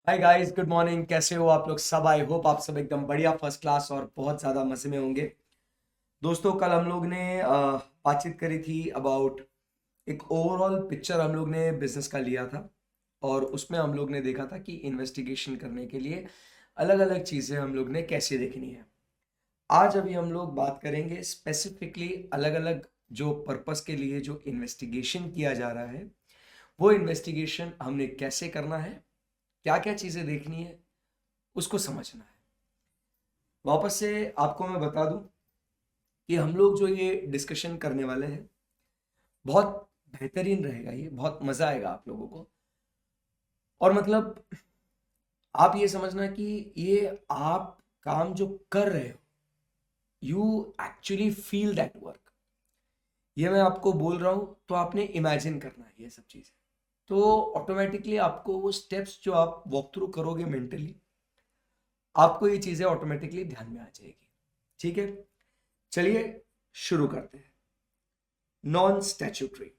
Hi guys, good morning. कैसे हो आप लोग सब? आई होप आप सब एकदम बढ़िया, फर्स्ट क्लास और बहुत ज़्यादा मज़े में होंगे। दोस्तों, कल हम लोग ने बातचीत करी थी अबाउट एक ओवरऑल पिक्चर हम लोग ने बिजनेस का लिया था। और उसमें हम लोग ने देखा था कि इन्वेस्टिगेशन करने के लिए अलग अलग चीज़ें हम लोग ने कैसे देखनी है। आज अभी हम लोग बात करेंगे स्पेसिफिकली अलग अलग जो पर्पस के लिए जो इन्वेस्टिगेशन किया जा रहा है, वो इन्वेस्टिगेशन हमने कैसे करना है, क्या क्या चीज़ें देखनी है, उसको समझना है। वापस से आपको मैं बता दूं कि हम लोग जो ये डिस्कशन करने वाले हैं, बहुत बेहतरीन रहेगा, ये बहुत मजा आएगा आप लोगों को। और मतलब आप ये समझना कि ये आप काम जो कर रहे हो, you actually feel that work. ये मैं आपको बोल रहा हूं तो आपने इमेजिन करना है ये सब चीजें। तो ऑटोमेटिकली आपको वो स्टेप्स जो आप वॉक थ्रू करोगे मेंटली, आपको ये चीजें ऑटोमेटिकली ध्यान में आ जाएगी। ठीक है, चलिए शुरू करते हैं। Non statutory,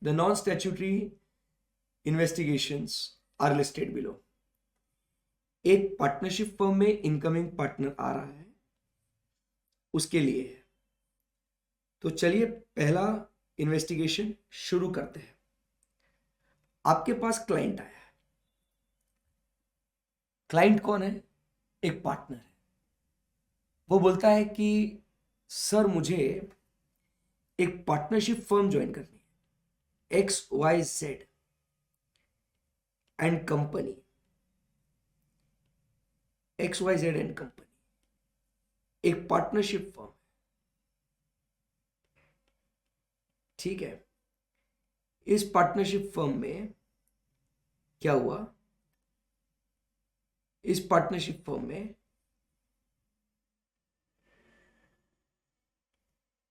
the non-statutory investigations are listed below। एक पार्टनरशिप फर्म में इनकमिंग पार्टनर आ रहा है, उसके लिए है। तो चलिए पहला इन्वेस्टिगेशन शुरू करते हैं। आपके पास क्लाइंट आया है। क्लाइंट कौन है? एक पार्टनर है। वो बोलता है कि सर, मुझे एक पार्टनरशिप फर्म ज्वाइन करनी है, XYZ and company, XYZ and company एक पार्टनरशिप फर्म। ठीक है, इस पार्टनरशिप फर्म में क्या हुआ? इस पार्टनरशिप फर्म में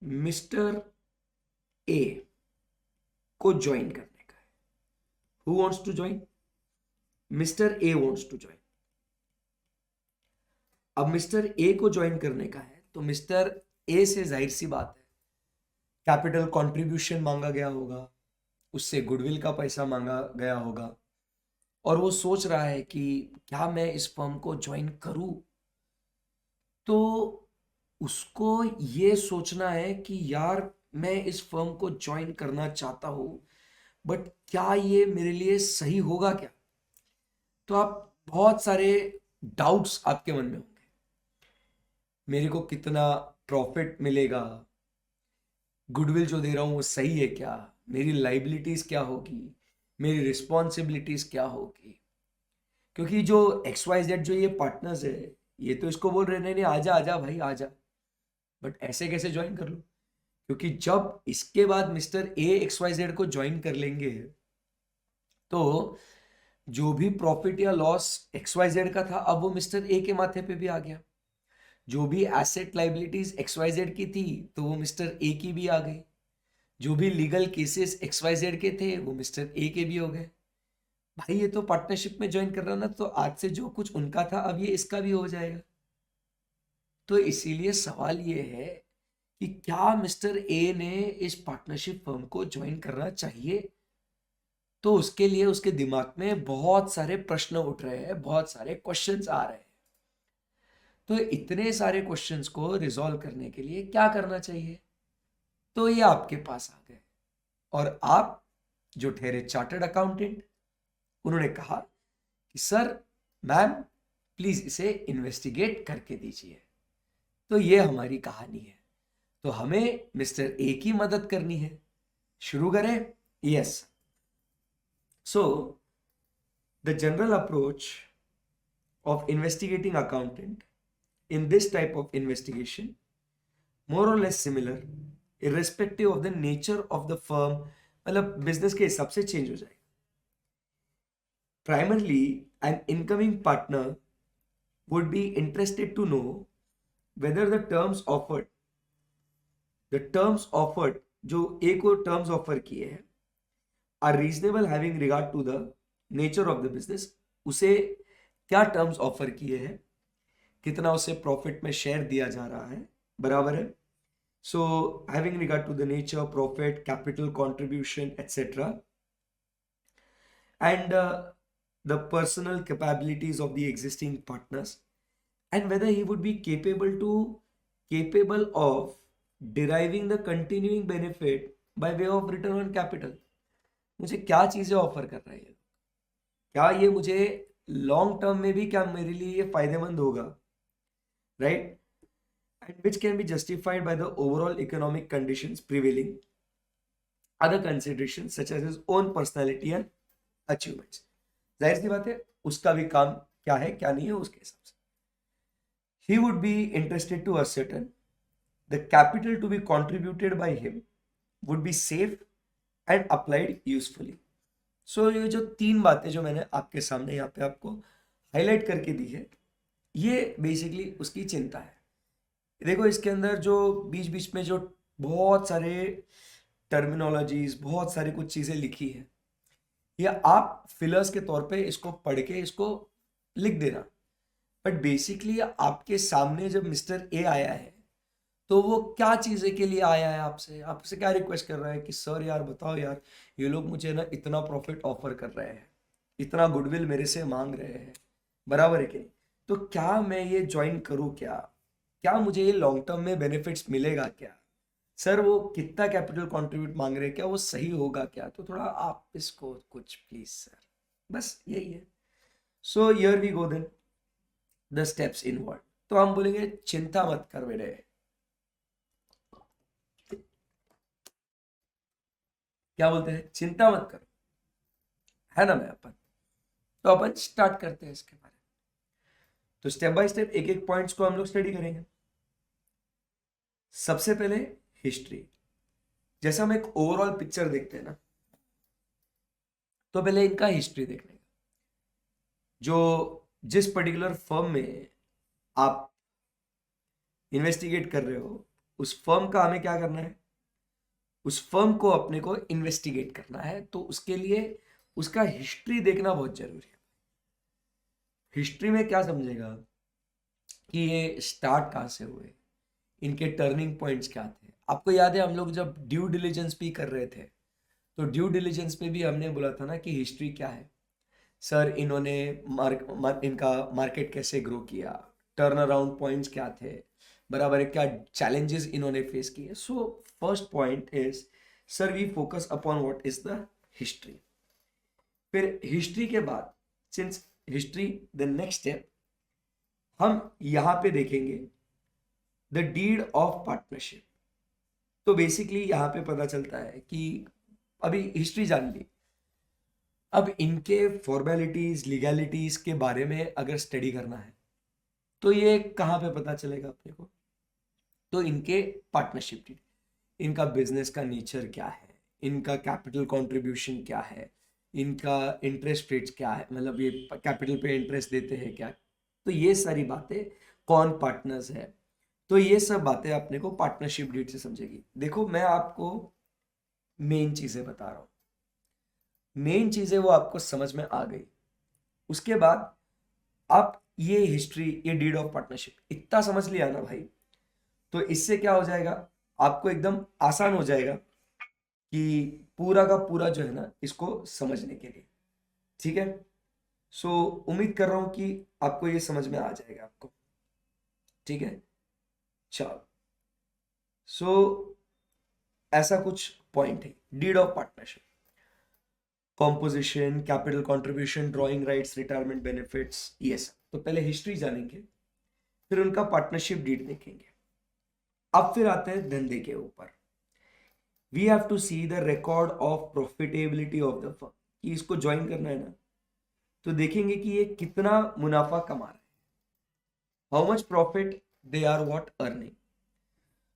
मिस्टर ए को ज्वाइन करने का है। Who wants to join? Mister A wants to join. अब मिस्टर ए को ज्वाइन करने का है तो मिस्टर ए से जाहिर सी बात है कैपिटल कंट्रीब्यूशन मांगा गया होगा, उससे गुडविल का पैसा मांगा गया होगा। और वो सोच रहा है कि क्या मैं इस फर्म को ज्वाइन करूं। तो उसको ये सोचना है कि यार, मैं इस फर्म को ज्वाइन करना चाहता हूं, बट क्या ये मेरे लिए सही होगा क्या? तो आप बहुत सारे डाउट्स आपके मन में होंगे। मेरे को कितना प्रॉफिट मिलेगा? गुडविल जो दे रहा हूं वो सही है क्या? मेरी लाइबिलिटीज क्या होगी? मेरी रिस्पॉन्सिबिलिटीज क्या होगी? क्योंकि जो XYZ जो ये पार्टनर्स है, ये तो इसको बोल रहे नहीं नहीं, आजा आजा भाई आजा, बट ऐसे कैसे ज्वाइन कर लो? क्योंकि जब इसके बाद मिस्टर ए XYZ को ज्वाइन कर लेंगे तो जो भी प्रॉफिट या लॉस XYZ का था, अब वो मिस्टर ए के माथे पे भी आ गया। जो भी एसेट लाइबिलिटीज XYZ की थी, तो वो मिस्टर ए की भी आ गई। जो भी लीगल केसेस XYZ के थे, वो मिस्टर ए के भी हो गए। भाई, ये तो पार्टनरशिप में ज्वाइन कर रहा ना, तो आज से जो कुछ उनका था, अब ये इसका भी हो जाएगा। तो इसीलिए सवाल ये है कि क्या मिस्टर ए ने इस पार्टनरशिप फर्म को ज्वाइन करना चाहिए? तो उसके लिए उसके दिमाग में बहुत सारे प्रश्न उठ रहे हैं, बहुत सारे क्वेश्चंस आ रहे हैं। तो इतने सारे क्वेश्चंस को रिजॉल्व करने के लिए क्या करना चाहिए? तो ये आपके पास आ गए। और आप जो ठहरे चार्टर्ड अकाउंटेंट, उन्होंने कहा कि सर, मैम, प्लीज इसे इन्वेस्टिगेट करके दीजिए। तो ये हमारी कहानी है। तो हमें मिस्टर ए की मदद करनी है। शुरू करें? Yes. So the general approach of investigating accountant in this type of investigation more or less similar irrespective of the nature of the firm। मतलब बिजनेस के हिसाब से चेंज हो जाएगा। primarily an incoming partner would be interested to know whether the terms offered जो ए को terms offer किए हैं are reasonable having regard to the nature of the business. उसे क्या टर्म्स ऑफर किए हैं, कितना उसे प्रॉफिट में शेयर दिया जा रहा है, बराबर है। So having regard to the nature, profit, capital contribution, etcetera. And the personal capabilities of the existing partners, and whether he would be capable of deriving the continuing benefit by way of return on capital. मुझे क्या चीजें offer कर रहा है ये, क्या ये मुझे लॉन्ग टर्म में भी क्या मेरे लिए ये फायदेमंद होगा, right, and which can be justified by the overall economic conditions prevailing, other considerations such as his own personality and achievements. जाहिर सी बात है उसका भी काम क्या है क्या नहीं है उसके हिसाब से. He would be interested to ascertain the capital to be contributed by him would be safe and applied usefully. So ये जो तीन बातें जो मैंने आपके सामने यहाँ पे आपको हाईलाइट करके दी है, ये बेसिकली उसकी चिंता है. देखो इसके अंदर जो बीच बीच में जो बहुत सारे टर्मिनोलॉजीज, बहुत सारी कुछ चीजें लिखी है, ये आप फिलर्स के तौर पे इसको पढ़ के इसको लिख देना. बट बेसिकली आपके सामने जब मिस्टर ए आया है तो वो क्या चीज़ें के लिए आया है, आपसे आपसे क्या रिक्वेस्ट कर रहा है कि सर यार बताओ यार, ये लोग मुझे ना इतना प्रॉफिट ऑफर कर रहे हैं, इतना गुडविल मेरे से मांग रहे हैं, बराबर है कि नहीं, तो क्या मैं ये ज्वाइन करूँ, क्या क्या मुझे ये लॉन्ग टर्म में बेनिफिट्स मिलेगा क्या, सर वो कितना कैपिटल कंट्रीब्यूट मांग रहे हैं, क्या वो सही होगा क्या, तो थोड़ा आप इसको कुछ प्लीज सर, बस यही है. So here we go then the steps inward. तो हम बोलेंगे चिंता मत कर बेटे, क्या बोलते हैं, चिंता मत करो, है ना मैं अपन. तो अपन स्टार्ट करते हैं इसके बारे में. तो स्टेप बाय स्टेप एक एक पॉइंट्स को हम लोग स्टडी करेंगे. सबसे पहले हिस्ट्री. जैसे हम एक ओवरऑल पिक्चर देखते हैं ना, तो पहले इनका हिस्ट्री देखने का. जो जिस पर्टिकुलर फर्म में आप इन्वेस्टिगेट कर रहे हो, उस फर्म का हमें क्या करना है, उस फर्म को अपने को इन्वेस्टिगेट करना है. तो उसके लिए उसका हिस्ट्री देखना बहुत जरूरी है. हिस्ट्री में क्या समझेगा कि ये स्टार्ट कहाँ से हुए, इनके टर्निंग पॉइंट्स क्या थे. आपको याद है हम लोग जब ड्यू डिलिजेंस भी कर रहे थे, तो ड्यू डिलिजेंस पे भी हमने बोला था ना कि हिस्ट्री क्या है. सर इन्होंने इनका मार्केट कैसे ग्रो किया, टर्न अराउंड पॉइंट्स क्या थे, बराबर है, क्या चैलेंजेस इन्होंने फेस किए. So first point is sir we focus upon what is the history. फिर हिस्ट्री के बाद, since history the next step, हम यहां पे देखेंगे द डीड ऑफ पार्टनरशिप. तो बेसिकली यहां पे पता चलता है कि अभी हिस्ट्री जान ली, अब इनके फॉर्मेलिटीज लीगैलिटीज के बारे में अगर स्टडी करना है तो ये कहाँ पे पता चलेगा अपने को, तो इनके पार्टनरशिप डीड, इनका बिजनेस का नेचर क्या है, इनका कैपिटल कंट्रीब्यूशन क्या है, इनका इंटरेस्ट रेट्स क्या है, मतलब ये कैपिटल पे इंटरेस्ट देते हैं क्या, तो ये सारी बातें, कौन पार्टनर्स है, तो ये सब बातें अपने को पार्टनरशिप डीड से समझेगी. देखो मैं आपको मेन चीजें बता रहा हूँ, मेन चीजें वो आपको समझ में आ गई. उसके बाद आप ये हिस्ट्री, ये डीड ऑफ पार्टनरशिप इतना समझ लिया ना भाई, तो इससे क्या हो जाएगा, आपको एकदम आसान हो जाएगा कि पूरा का पूरा जो है ना इसको समझने के लिए. ठीक है. सो उम्मीद कर रहा हूं कि आपको ये समझ में आ जाएगा आपको. ठीक है, चलो. सो ऐसा कुछ पॉइंट है deed of partnership. Composition, capital contribution, drawing rights, retirement benefits, ये सब. तो पहले हिस्ट्री जानेंगे, फिर उनका पार्टनरशिप डीड देखेंगे. अब फिर आते हैं धंधे के ऊपर. We have to see the record of profitability of the firm. कि इसको ज्वाइन करना है ना, तो देखेंगे कि ये कितना मुनाफा कमा रहा है, how much profit they are what earning.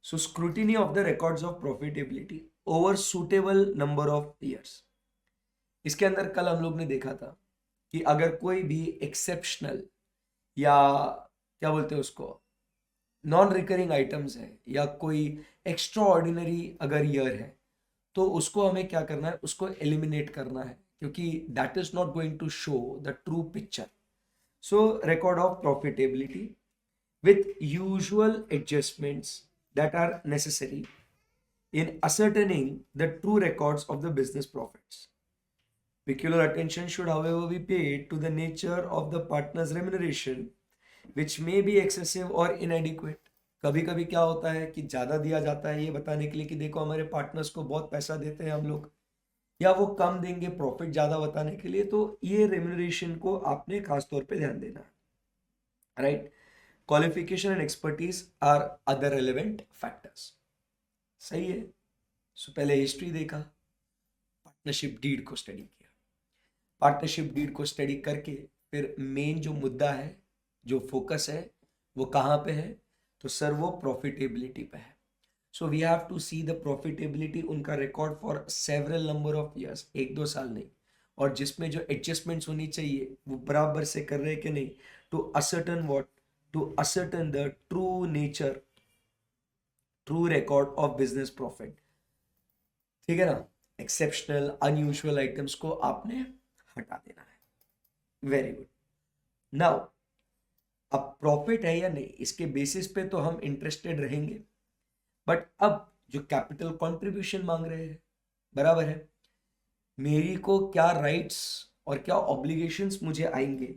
So scrutiny of the records of profitability over suitable number of years. इसके अंदर कल हम लोग ने देखा था कि अगर कोई भी एक्सेप्शनल या क्या बोलते हैं उसको, नॉन रिकरिंग आइटम्स है या कोई एक्स्ट्रा ऑर्डिनरी अगर ईयर है, तो उसको हमें क्या करना है, उसको एलिमिनेट करना है, क्योंकि that is not going to show the true picture. So record of profitability with usual adjustments that are necessary in ascertaining the true records of the business profits. Peculiar attention should, however, be paid to the nature of the partner's remuneration, which may be excessive or inadequate. कभी कभी क्या होता है कि ज़्यादा दिया जाता है ये बताने के लिए कि देखो हमारे पार्टनर्स को बहुत पैसा देते हैं हम लोग, या वो कम देंगे प्रॉफिट ज़्यादा बताने के लिए, तो ये रेम्यूनरेशन को आपने खास तौर पे ध्यान देना है, right. Qualification and expertise are other relevant factors. सही है। सो पहले हिस्ट्री देखा, पार्टनरशिप डीड को स्टडी किया, पार्टनरशिप डीड को स्टडी करके फिर मेन जो मुद्दा है, जो फोकस है, वो कहाँ पे है, तो सर वो प्रॉफिटेबिलिटी पे है। So we have to see the profitability, उनका record for several number of years, 1-2 साल नहीं, और जिसमें जो एडजस्टमेंट्स होनी चाहिए वो बराबर से कर रहे हैं कि नहीं, to ascertain what, to ascertain the true nature, true record of business profit. ठीक है ना। एक्सेप्शनल अनयूजुअल आइटम्स को आपने हटा देना है। Very good. नाउ अब प्रॉफिट है या नहीं, इसके बेसिस पे तो हम इंटरेस्टेड रहेंगे, बट अब जो कैपिटल कंट्रीब्यूशन मांग रहे हैं, बराबर है, मेरी को क्या राइट्स और क्या ऑब्लिगेशंस मुझे आएंगे,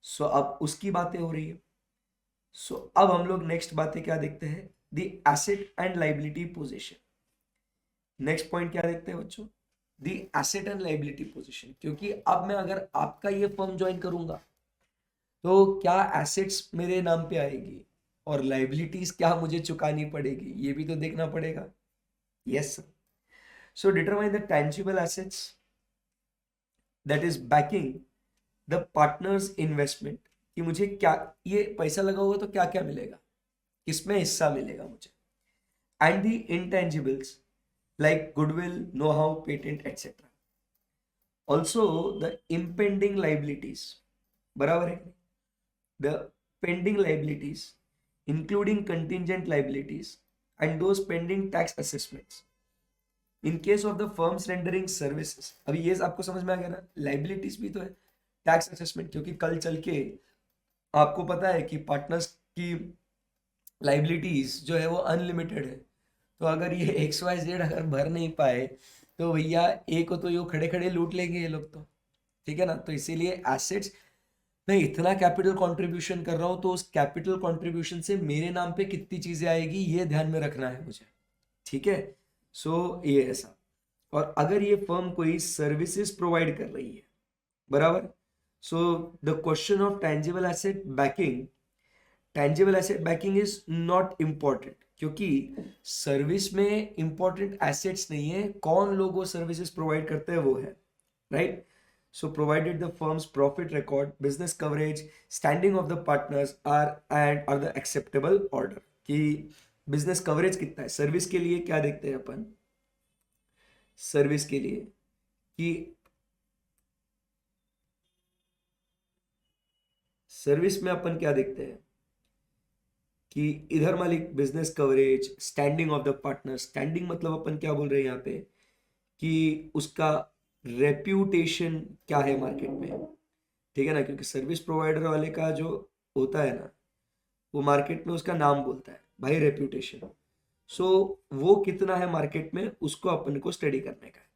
सो अब उसकी बातें हो रही है। सो अब हम लोग नेक्स्ट बातें क्या देखते हैं, the asset and liability position. Next point क्या देखते हैं बच्चों, the asset and liability position. क्योंकि अब मैं अगर आपका ये फर्म ज्वाइन करूंगा तो क्या एसेट्स मेरे नाम पे आएगी और लाइबिलिटीज क्या मुझे चुकानी पड़ेगी, ये भी तो देखना पड़ेगा। Yes sir. So determine the tangible assets that is banking the partners investment, कि मुझे क्या, ये पैसा लगा होगा तो क्या क्या मिलेगा, किसमें हिस्सा मिलेगा मुझे, and the intangibles like goodwill, know how, patent etcetera. Also the impending liabilities, बराबर है, the pending liabilities, including contingent liabilities and those pending tax assessments in case of the firms rendering services। अभी ये आपको समझ में आ गया ना, liabilities भी तो है, टैक्स असेसमेंट, क्योंकि कल चल के आपको पता है कि पार्टनर्स की लाइबिलिटीज जो है वो अनलिमिटेड है, तो अगर ये XYZ अगर भर नहीं पाए तो भैया ए को तो यो खड़े खड़े लूट लेंगे ये लोग तो। ठीक है ना। तो इसीलिए एसेट्स, मैं इतना कैपिटल कंट्रीब्यूशन कर रहा हूं तो उस कैपिटल कंट्रीब्यूशन से मेरे नाम पे कितनी चीजें आएगी ये ध्यान में रखना है मुझे। ठीक है। सो ये ऐसा, और अगर ये फर्म कोई सर्विसेज प्रोवाइड कर रही है, बराबर, so the question of tangible asset banking, tangible asset banking is not important, क्योंकि सर्विस में इंपॉर्टेंट एसेट्स नहीं है, कौन लोग वो सर्विसेज प्रोवाइड करते हैं वो है, right. So provided the firm's profit record, business coverage, standing of the partners are the acceptable order, कि business coverage कितना है। सर्विस के लिए क्या देखते हैं अपन, सर्विस के लिए कि सर्विस में अपन क्या देखते हैं कि इधर मालिक business coverage, standing of the partner. Standing मतलब अपन क्या बोल रहे हैं यहाँ पे कि उसका रेप्यूटेशन क्या है मार्केट में। ठीक है ना, क्योंकि सर्विस प्रोवाइडर वाले का जो होता है ना, वो मार्केट में उसका नाम बोलता है भाई, रेप्यूटेशन। सो वो कितना है मार्केट में, उसको अपन को स्टडी करने का है।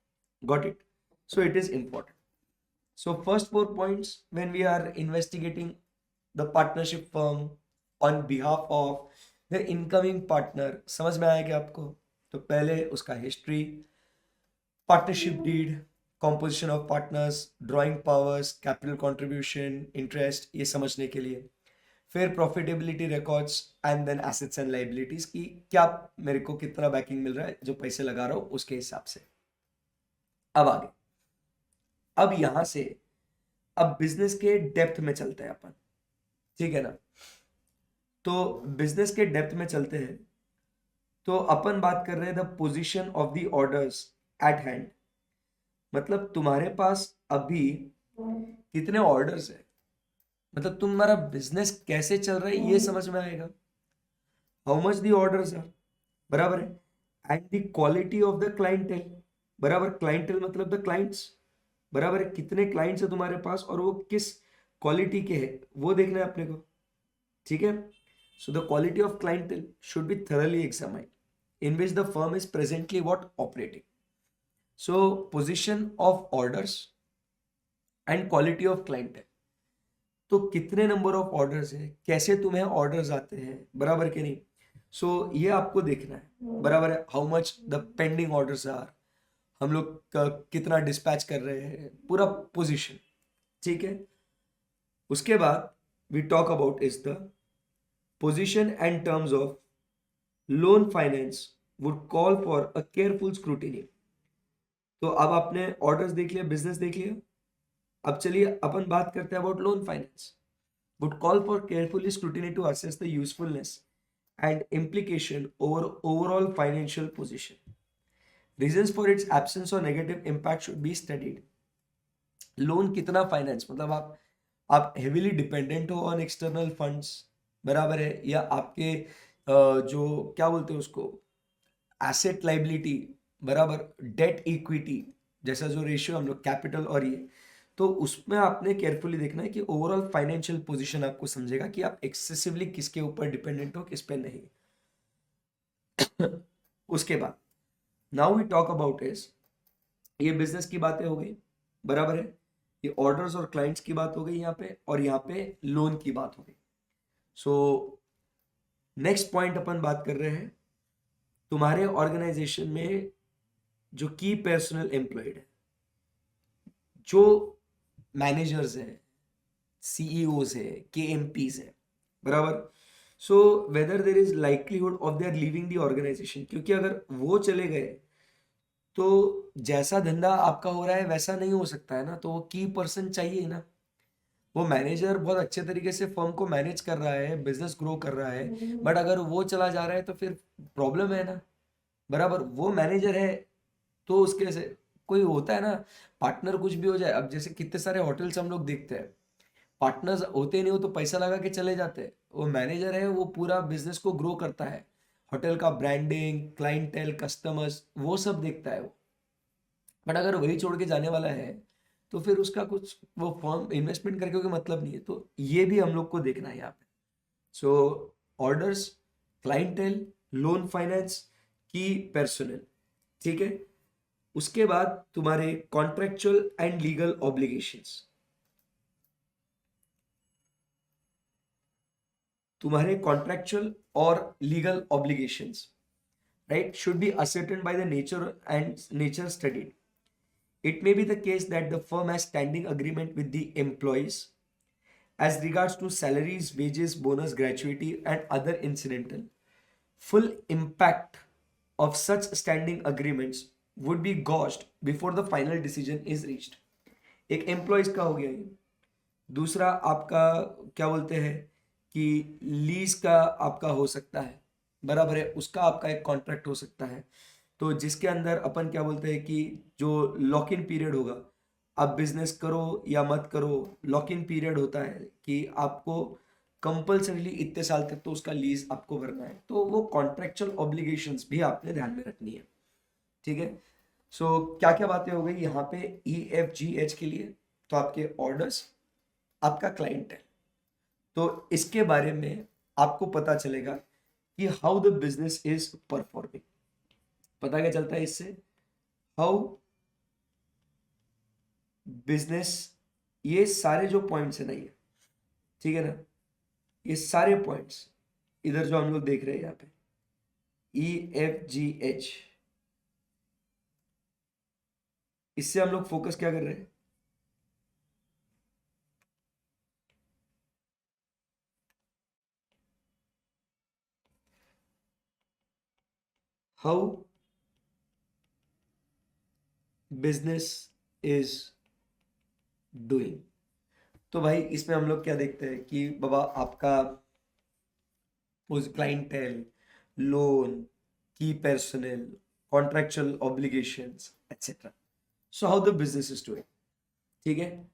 Got it. So it is important. So first 4 points when we are investigating the partnership firm on behalf of the incoming partner, समझ में आया क्या आपको। तो पहले उसका history, partnership deed, composition of partners, drawing powers, capital contribution, interest, ये समझने के लिए। फिर profitability records and then assets and liabilities, की क्या मेरे को कितना बैकिंग मिल रहा है, जो पैसे लगा रहा हूं उसके हिसाब से। अब आगे, अब यहां से अब बिजनेस के डेप्थ में चलते हैं अपन। ठीक है ना। तो बिजनेस के डेप्थ में चलते हैं, तो अपन बात कर रहे हैं the position of the orders eight hand, मतलब तुम्हारे पास अभी कितने ऑर्डर्स है, मतलब तुम्हारा बिजनेस कैसे चल रहा है ये समझ में आएगा। How much the orders are, बराबर है, and the quality of the clientele, बराबर, क्लाइंटेल मतलब द क्लाइंट्स, बराबर है, कितने क्लाइंट्स है तुम्हारे पास और वो किस क्वालिटी के है वो देखना है अपने को। ठीक है। So the quality of clientele should be thoroughly examined in which the firm is presently what operating. So position of orders, and quality of client है। तो कितने नंबर ऑफ ऑर्डर्स है, कैसे तुम्हें ऑर्डर्स आते हैं, बराबर के नहीं। सो ये आपको देखना है, बराबर है। How much the pending orders are, हम लोग कितना डिस्पैच कर रहे हैं, पूरा पोजीशन, ठीक है। उसके बाद we talk about is the position and terms of loan finance would call for a careful scrutiny. तो अब आपने ऑर्डर्स देख लिया, बिजनेस देख लिया, अब चलिए अपन बात करते हैं about loan finance. Would call for carefully scrutiny to assess the usefulness and implication over overall financial position. Reasons for its absence or negative impact should be studied. Loan कितना फाइनेंस, मतलब आप हेविली डिपेंडेंट हो on external funds, बराबर है, या आपके जो क्या बोलते हैं उसको, एसेट लाइबिलिटी, बराबर, डेट इक्विटी जैसा जो रेशियो हम लोग कैपिटल और ये, तो उसमें आपने केयरफुली देखना है कि ओवरऑल फाइनेंशियल पोजीशन आपको समझेगा कि आप एक्सेसिवली किसके ऊपर डिपेंडेंट हो, किस पे नहीं। उसके बाद now we talk about is, ये बिजनेस की बातें हो गई, बराबर है, ये ऑर्डर्स और क्लाइंट्स की बात हो गई यहाँ पे, और यहाँ पे लोन की बात हो गई। सो नेक्स्ट पॉइंट अपन बात कर रहे हैं, तुम्हारे ऑर्गेनाइजेशन में जो की पर्सनल एम्प्लॉयड है, जो मैनेजर्स हैं, सीईओज है, के एम पीज है, बराबर। So whether there is likelihood of their leaving the organization, क्योंकि अगर वो चले गए तो जैसा धंधा आपका हो रहा है वैसा नहीं हो सकता है ना, तो वो की पर्सन चाहिए ना। वो मैनेजर बहुत अच्छे तरीके से फर्म को मैनेज कर रहा है, बिजनेस ग्रो कर रहा है, बट अगर वो चला जा रहा है तो फिर प्रॉब्लम है ना, बराबर। वो मैनेजर है तो उसके से कोई होता है ना, पार्टनर कुछ भी हो जाए, अब जैसे कितने सारे होटल्स हम लोग देखते हैं, पार्टनर्स होते नहीं हो तो पैसा लगा के चले जाते हैं, वो मैनेजर है वो पूरा बिजनेस को ग्रो करता है, होटल का ब्रांडिंग, क्लाइंटेल, कस्टमर्स, वो सब देखता है वो। बट अगर वही छोड़ के जाने वाला है तो फिर उसका कुछ वो फर्म इन्वेस्टमेंट करके कोई मतलब नहीं है, तो ये भी हम लोग को देखना है यहाँ पे। सो ऑर्डर्स, क्लाइंटेल, लोन फाइनेंस, की पर्सनल, ठीक है। उसके बाद तुम्हारे कॉन्ट्रेक्चुअल एंड लीगल ऑब्लिगेशंस, तुम्हारे कॉन्ट्रेक्चुअल और legal obligations, right, should be ascertained by the nature and nature studied. It may be the case that the firm has standing agreement with the employees as regards to salaries, wages, bonus, gratuity, and other incidental. Full impact of such standing agreements would be gauged before the final decision is reached. एक employees का हो गया ये। दूसरा आपका क्या बोलते हैं कि लीज का आपका हो सकता है, बराबर है, उसका आपका एक कॉन्ट्रैक्ट हो सकता है, तो जिसके अंदर अपन क्या बोलते हैं कि जो लॉक इन पीरियड होगा, आप बिजनेस करो या मत करो, लॉक इन पीरियड होता है कि आपको कंपल्सरीली इतने साल तक तो उसका लीज आपको भरना है, तो वो कॉन्ट्रेक्चुअल ऑब्लिगेशंस भी आपने ध्यान में रखनी है, ठीक है। सो क्या क्या बातें हो गई यहाँ पे EFGH के लिए, तो आपके ऑर्डर्स, आपका क्लाइंट है, तो इसके बारे में आपको पता चलेगा कि how the business is performing. पता क्या चलता है इससे, हाउ बिजनेस, ये सारे जो पॉइंट्स है ना ये, ठीक है ना, ये सारे पॉइंट्स इधर जो हम लोग देख रहे हैं यहाँ पे EFGH, इससे हम लोग फोकस क्या कर रहे हैं, हाउ बिजनेस इज डूइंग। तो भाई इसमें हम लोग क्या देखते हैं कि बाबा आपका क्लाइंटेल, लोन, की personal, contractual obligations etcetera, so how the business is doing, ठीक है।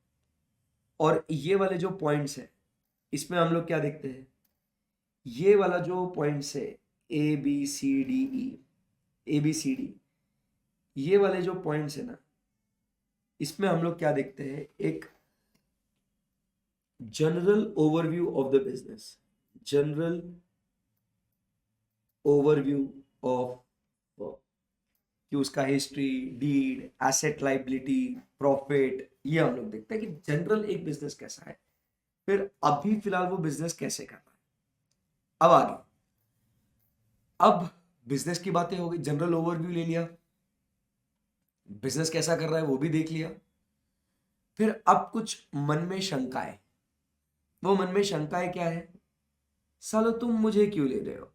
और ये वाले जो पॉइंट्स है इसमें हम लोग क्या देखते हैं, ये वाला जो पॉइंट्स है ABCD, ये वाले जो पॉइंट्स है ना, इसमें हम लोग क्या देखते हैं, एक general overview of the business, general overview of कि उसका history, deed, asset liability, profit, ये हम लोग देखते हैं कि जनरल एक बिजनेस कैसा है, फिर अभी फिलहाल वो बिजनेस कैसे कर रहा है। अब आगे, अब बिजनेस की बातें हो गई, जनरल ओवरव्यू ले लिया, बिजनेस कैसा कर रहा है वो भी देख लिया। फिर अब कुछ मन में शंकाएं। वो मन में शंकाएं क्या है? सालो तुम मुझे क्यों ले रहे हो?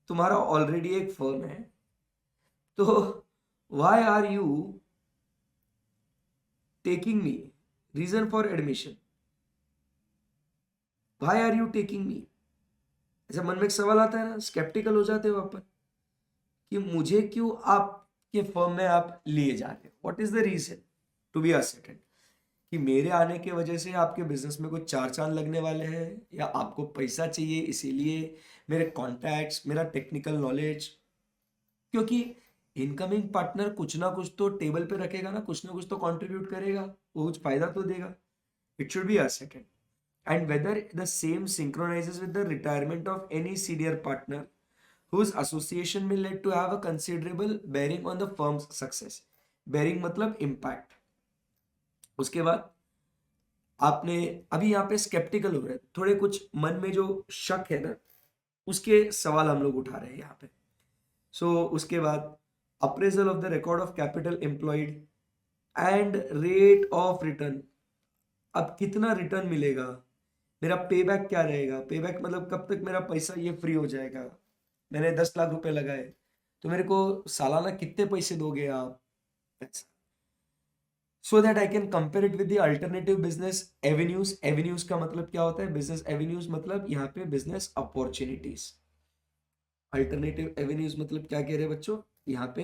तुम्हारा ऑलरेडी एक फर्म है, तो why are you taking me? Reason for admission, why are you taking me? ऐसा मन में एक सवाल आता है ना, स्केप्टिकल हो जाते हो अपन कि मुझे क्यों आपके फर्म में आप लिए जा रहे हो, what is the reason to be ascertain कि मेरे आने की वजह से आपके बिजनेस में कुछ चार चांद लगने वाले हैं, या आपको पैसा चाहिए इसीलिए, मेरे कॉन्टैक्ट्स, मेरा टेक्निकल नॉलेज। क्योंकि इनकमिंग पार्टनर कुछ ना कुछ तो टेबल पे रखेगा ना कुछ तो कंट्रीब्यूट करेगा, वो कुछ फायदा तो देगा। It should B ascertained and whether the same synchronizes with the retirement of any senior partner whose association may lead to have a considerable bearing on the firm's success. bearing मतलब impact। उसके बाद आपने अभी यहाँ पे sceptical हो रहे हैं थोड़े, कुछ मन में जो शक है ना, उसके सवाल हम लोग उठा रहे हैं यहाँ पे। उसके बाद appraisal of the record of capital employed and rate of return. अब कितना रिटर्न मिलेगा, मेरा पे बैक क्या रहेगा? पे बैक मतलब कब तक मेरा पैसा ये फ्री हो जाएगा? मैंने 10 लाख रुपए लगाए, तो मेरे को सालाना कितने पैसे दोगे आप? So that I can compare it with the alternative business avenues. Avenues का मतलब क्या होता है? बिजनेस एवेन्यूज मतलब यहाँ पे बिजनेस अपॉर्चुनिटीज। अल्टरनेटिव एवेन्यूज मतलब क्या कह रहे हैं बच्चों यहाँ पे?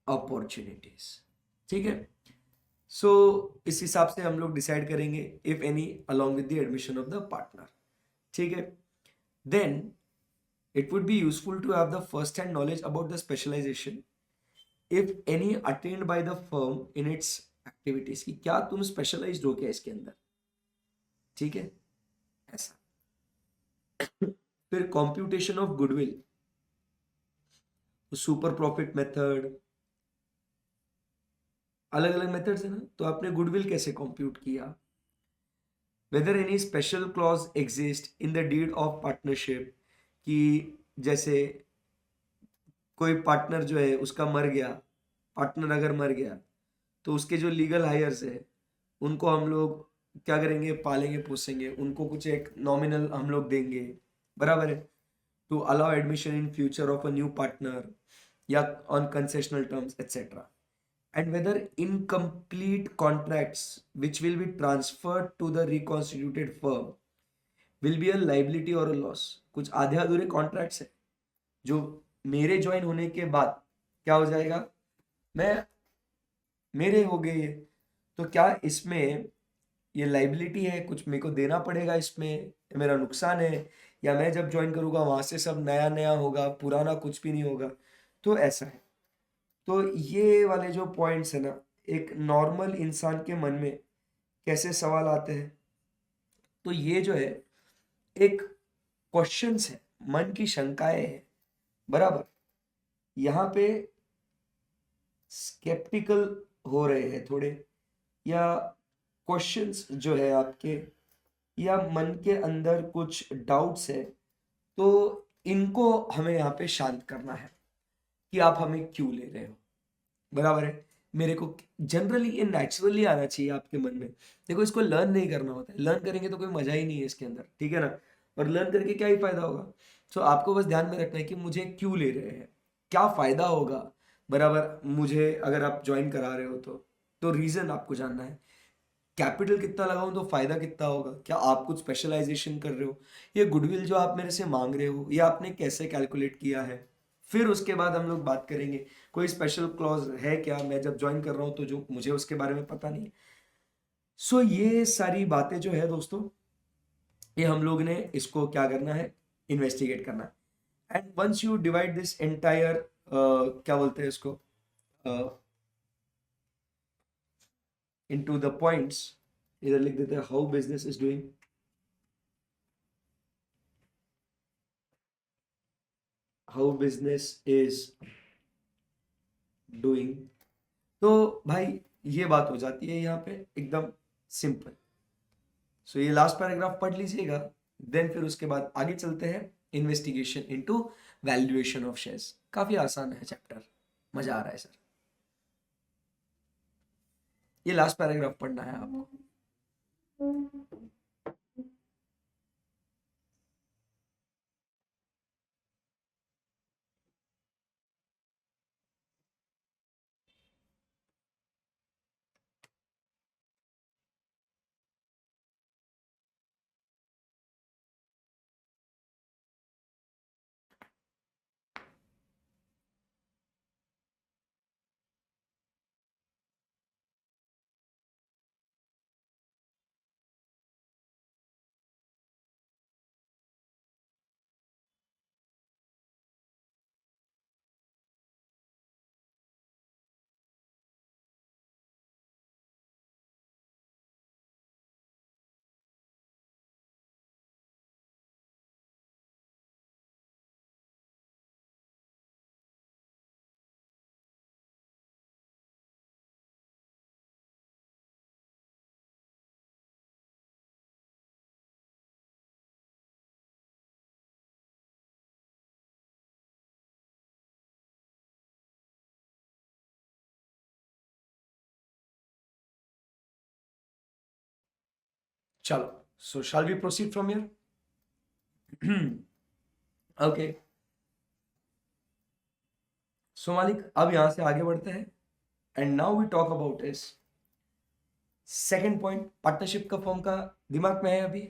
अपॉर्चुनिटीज। ठीक है। सो इस हिसाब से हम लोग डिसाइड करेंगे if any along with the admission of the partner. ठीक है। Then it would be useful to have the first hand knowledge about the specialization if any attained by the firm in its activities, कि क्या तुम specialised हो क्या इसके अंदर। ठीक है, ऐसा। फिर computation of goodwill, super profit method, अलग अलग मेथड्स है ना, तो आपने गुडविल कैसे कंप्यूट किया? Whether any special clause exist in the deed of partnership, कि जैसे कोई पार्टनर जो है उसका मर गया, पार्टनर अगर मर गया तो उसके जो लीगल हायर्स है उनको हम लोग क्या करेंगे? पालेंगे पोसेंगे, उनको कुछ एक नॉमिनल हम लोग देंगे, बराबर है, to allow admission in future of a new partner या on concessional terms etcetera. And whether incomplete contracts which will be transferred to the reconstituted firm will be a liability और अ लॉस। कुछ आधे अधूरे contracts है जो मेरे join होने के बाद क्या हो जाएगा, मैं मेरे हो गए ये, तो क्या इसमें ये लाइबिलिटी है, कुछ मेरे को देना पड़ेगा इसमें, ये मेरा नुकसान है, या मैं जब ज्वाइन करूंगा वहां से सब नया नया होगा, पुराना कुछ भी नहीं होगा। तो ऐसा है। तो ये वाले जो पॉइंट्स है ना, एक नॉर्मल इंसान के मन में कैसे सवाल आते हैं, तो ये जो है एक क्वेश्चंस है, मन की शंकाएं है, बराबर। यहाँ पे स्केप्टिकल हो रहे हैं थोड़े, या क्वेश्चंस जो है आपके, या मन के अंदर कुछ डाउट्स है, तो इनको हमें यहाँ पे शांत करना है कि आप हमें क्यों ले रहे हो, बराबर है। मेरे को जनरली ये नेचुरली आना चाहिए आपके मन में। देखो, इसको लर्न नहीं करना होता है, लर्न करेंगे तो कोई मजा ही नहीं है इसके अंदर, ठीक है ना। और लर्न करके क्या ही फायदा होगा? तो आपको बस ध्यान में रखना है कि मुझे क्यों ले रहे हैं, क्या फायदा होगा, बराबर। मुझे अगर आप ज्वाइन करा रहे हो तो रीजन आपको जानना है। कैपिटल कितना लगाऊं तो फायदा कितना होगा, क्या आप कुछ स्पेशलाइजेशन कर रहे हो, ये गुडविल जो आप मेरे से मांग रहे हो ये आपने कैसे कैलकुलेट किया है। फिर उसके बाद हम लोग बात करेंगे कोई स्पेशल क्लॉज है क्या, मैं जब ज्वाइन कर रहा हूं तो जो मुझे उसके बारे में पता नहीं है। ये सारी बातें जो है दोस्तों, ये हम लोग ने इसको क्या करना है, इन्वेस्टिगेट करना है। And once you divide this entire, क्या बोलते हैं इसको, इनटू द पॉइंट्स, इधर लिख देते हैं how business is doing, how business is doing. तो भाई ये बात हो जाती है यहाँ पे एकदम सिंपल। सो ये लास्ट पैराग्राफ पढ़ लीजिएगा, देन फिर उसके बाद आगे चलते हैं investigation into valuation of shares. काफी आसान है चैप्टर, मजा आ रहा है सर। ये लास्ट पैराग्राफ पढ़ना है आपको। चलो, so shall we proceed from here. Okay, so मालिक अब यहां से आगे बढ़ते हैं and now we talk about इस सेकेंड पॉइंट। पार्टनरशिप का फॉर्म का दिमाग में है अभी,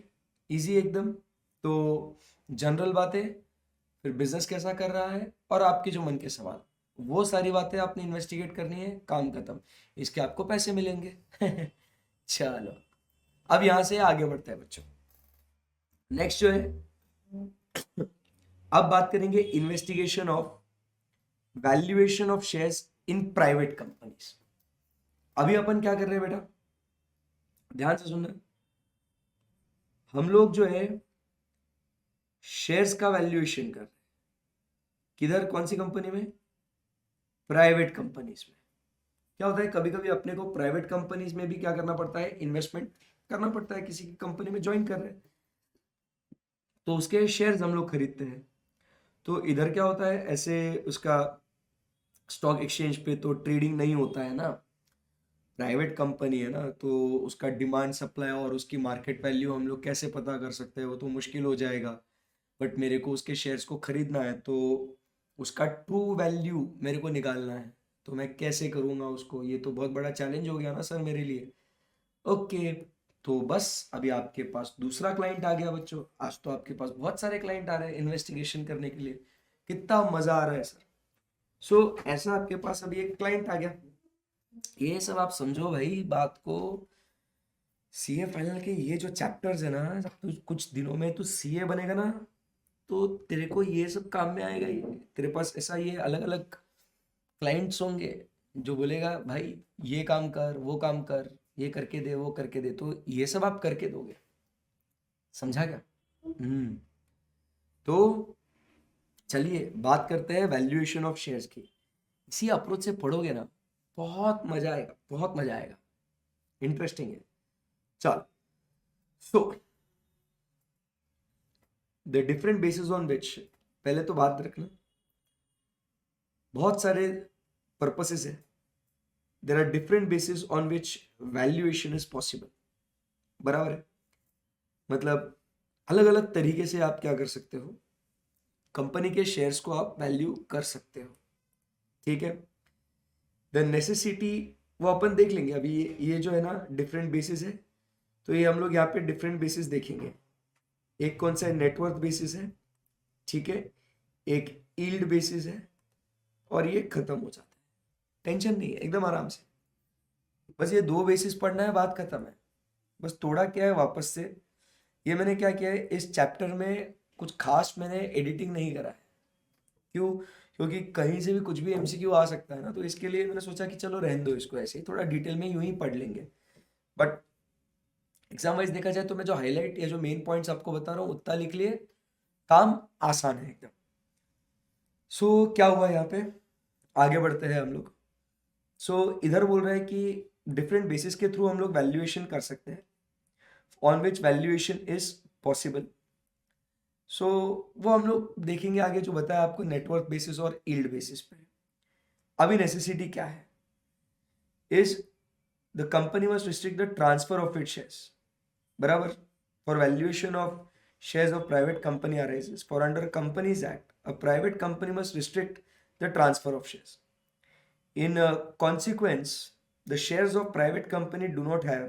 इजी एकदम। तो जनरल बातें, फिर बिजनेस कैसा कर रहा है, और आपके जो मन के सवाल, वो सारी बातें आपने इन्वेस्टिगेट करनी है, काम खत्म। इसके आपको पैसे मिलेंगे। चलो, अब यहां से आगे बढ़ते हैं बच्चों। नेक्स्ट जो है, अब बात करेंगे investigation of valuation of shares in private companies. अभी अपन क्या कर रहे हैं बेटा, ध्यान से सुनना। हम लोग जो है शेयर्स का वैल्यूएशन कर रहे हैं, किधर, कौन सी कंपनी में, प्राइवेट कंपनीज में। क्या होता है, कभी कभी अपने को प्राइवेट कंपनीज में भी क्या करना पड़ता है, इन्वेस्टमेंट करना पड़ता है। किसी की कंपनी में ज्वाइन कर रहे हैं तो उसके शेयर्स हम लोग खरीदते हैं। तो इधर क्या होता है, ऐसे उसका स्टॉक एक्सचेंज पे तो ट्रेडिंग नहीं होता है ना, प्राइवेट कंपनी है ना, तो उसका डिमांड सप्लाई और उसकी मार्केट वैल्यू हम लोग कैसे पता कर सकते हैं, वो तो मुश्किल हो जाएगा। बट मेरे को उसके शेयर्स को खरीदना है, तो उसका ट्रू वैल्यू मेरे को निकालना है। तो मैं कैसे करूँगा उसको, ये तो बहुत बड़ा चैलेंज हो गया ना सर मेरे लिए। ओके, तो बस अभी आपके पास दूसरा क्लाइंट आ गया बच्चों। आज तो आपके पास बहुत सारे क्लाइंट आ रहे हैं इन्वेस्टिगेशन करने के लिए, कितना मजा आ रहा है सर। सो ऐसा आपके पास अभी एक क्लाइंट आ गया। ये सब आप समझो भाई बात को, सीए फाइनल के ये जो चैप्टर्स है ना, जब तू कुछ दिनों में तू सीए बनेगा ना, तो तेरे को ये सब काम में आएगा। ये तेरे पास ऐसा ये अलग अलग क्लाइंट्स होंगे जो बोलेगा भाई ये काम कर, वो काम कर, ये करके दे, वो करके दे, तो ये सब आप करके दोगे। समझा क्या? तो चलिए बात करते हैं वैल्यूएशन ऑफ शेयर्स की। इसी अप्रोच से पढ़ोगे ना, बहुत मजा आएगा, बहुत मजा आएगा, इंटरेस्टिंग है। चल, so the different basis on which, पहले तो बात रखना, बहुत सारे पर्पसेस है। There are different basis on which valuation is possible. बराबर है, मतलब अलग अलग तरीके से आप क्या कर सकते हो, कंपनी के शेयर्स को आप वैल्यू कर सकते हो। ठीक है, द नेसेसिटी वो अपन देख लेंगे अभी। ये जो है ना डिफरेंट बेसिस है, तो ये हम लोग यहाँ पे डिफरेंट बेसिस देखेंगे। एक कौन सा है, नेटवर्थ बेसिस है, ठीक है, एक यील्ड बेसिस है, और ये खत्म हो जाता है। टेंशन नहीं है, एकदम आराम से। बस ये दो बेसिस पढ़ना है, बात खत्म है। बस थोड़ा क्या है वापस से, ये मैंने क्या किया है इस चैप्टर में, कुछ खास मैंने एडिटिंग नहीं करा है। क्यों? क्योंकि कहीं से भी कुछ भी एमसीक्यू आ सकता है ना, तो इसके लिए मैंने सोचा कि चलो रहने दो इसको, ऐसे ही थोड़ा डिटेल में यूं ही पढ़ लेंगे। बट एग्जाम वाइज देखा जाए तो मैं जो हाईलाइट या जो मेन पॉइंट्स आपको बता रहा हूँ उतना लिख लिए, काम आसान है एकदम। सो क्या हुआ यहाँ पे, आगे बढ़ते हैं हम लोग। सो इधर बोल रहा है कि डिफरेंट बेसिस के थ्रू हम लोग वैल्यूएशन कर सकते हैं, on which valuation is possible. So वो हम लोग देखेंगे आगे, जो बताया आपको नेटवर्क बेसिस और यील्ड बेसिस पे। अभी नेसेसिटी क्या है, is the company must restrict the transfer of it shares, बराबर। For valuation of shares of private company arises, for under Companies Act a private company must restrict the transfer of shares. In consequence, the shares of private company do not have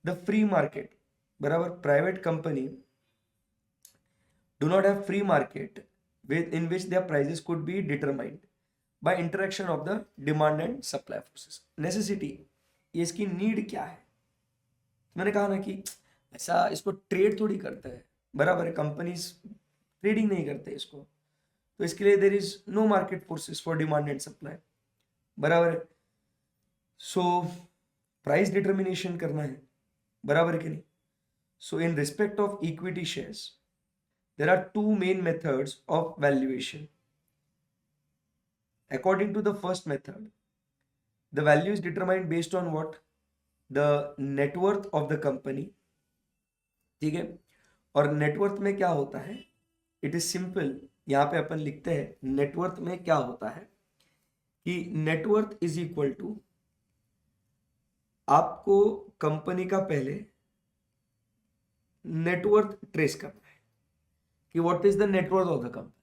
the free market, बराबर। private company do not have free market in which their prices could be determined by interaction of the demand and supply forces. Necessity, ये इसकी need क्या है। मैंने कहा ना कि ऐसा इसको ट्रेड थोड़ी करते हैं, बराबर है, कंपनीज ट्रेडिंग नहीं करते इसको, तो इसके लिए there is no market forces for demand and supply, बराबर है। सो प्राइस डिटर्मिनेशन करना है, बराबर है कि नहीं। So in respect of equity shares there are two main methods of valuation. According to the first method, the value is determined based on what? The net worth of the company, ठीक है। और net worth में क्या होता है, it is simple, यहां पे अपन लिखते हैं नेटवर्थ में क्या होता है कि नेटवर्थ इज इक्वल टू, आपको कंपनी का पहले नेटवर्थ ट्रेस करना है कि what is the net worth of the company,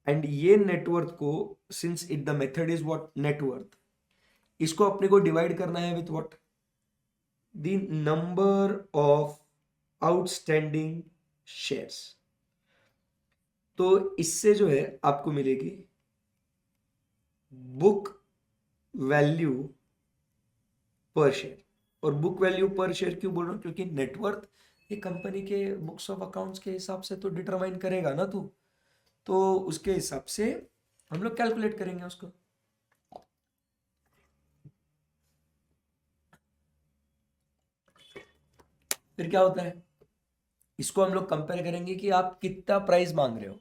and ये नेटवर्थ को, since it the method is what net worth, इसको अपने को डिवाइड करना है with what, the number of outstanding shares. तो इससे जो है आपको मिलेगी बुक वैल्यू पर शेयर। और बुक वैल्यू पर शेयर क्यों बोल रहा हूं, क्योंकि नेटवर्थ ये कंपनी के बुक्स ऑफ अकाउंट्स के हिसाब से तो डिटरमाइन करेगा ना तू, तो उसके हिसाब से हम लोग कैलकुलेट करेंगे उसको। फिर क्या होता है, इसको हम लोग कंपेयर करेंगे कि आप कितना प्राइस मांग रहे हो,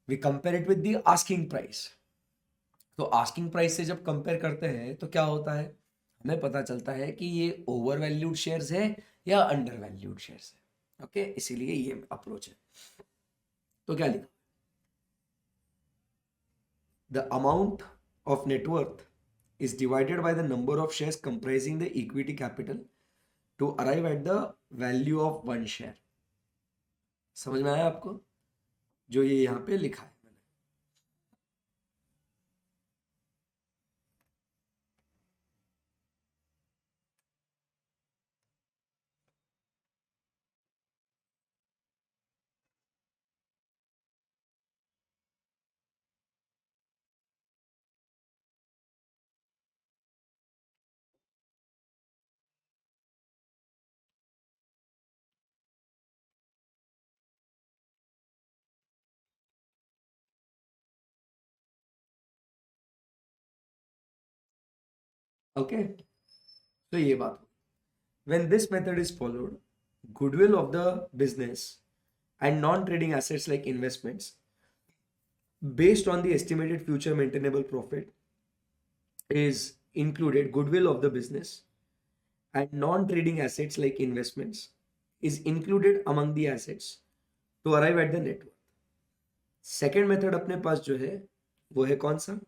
we compare it with the asking price. तो आस्किंग प्राइस से जब कंपेयर करते हैं तो क्या होता है, हमें पता चलता है कि ये ओवर वैल्यूड शेयर्स है या अंडर वैल्यूड शेयर्स है। ओके, इसीलिए ये अप्रोच है। तो क्या लिखा, the amount of net worth is divided by the number of shares comprising the equity capital to arrive at the value of one share। समझ में आया आपको जो ये यहां पे लिखा है मैंने। ओके, तो ये बात, when this method is followed, goodwill of the business and non-trading assets like investments based on the estimated future maintainable profit is included, goodwill of the business and non-trading assets like investments is included among the assets to arrive at the net worth। Second method अपने पास जो है वो है कौन सा,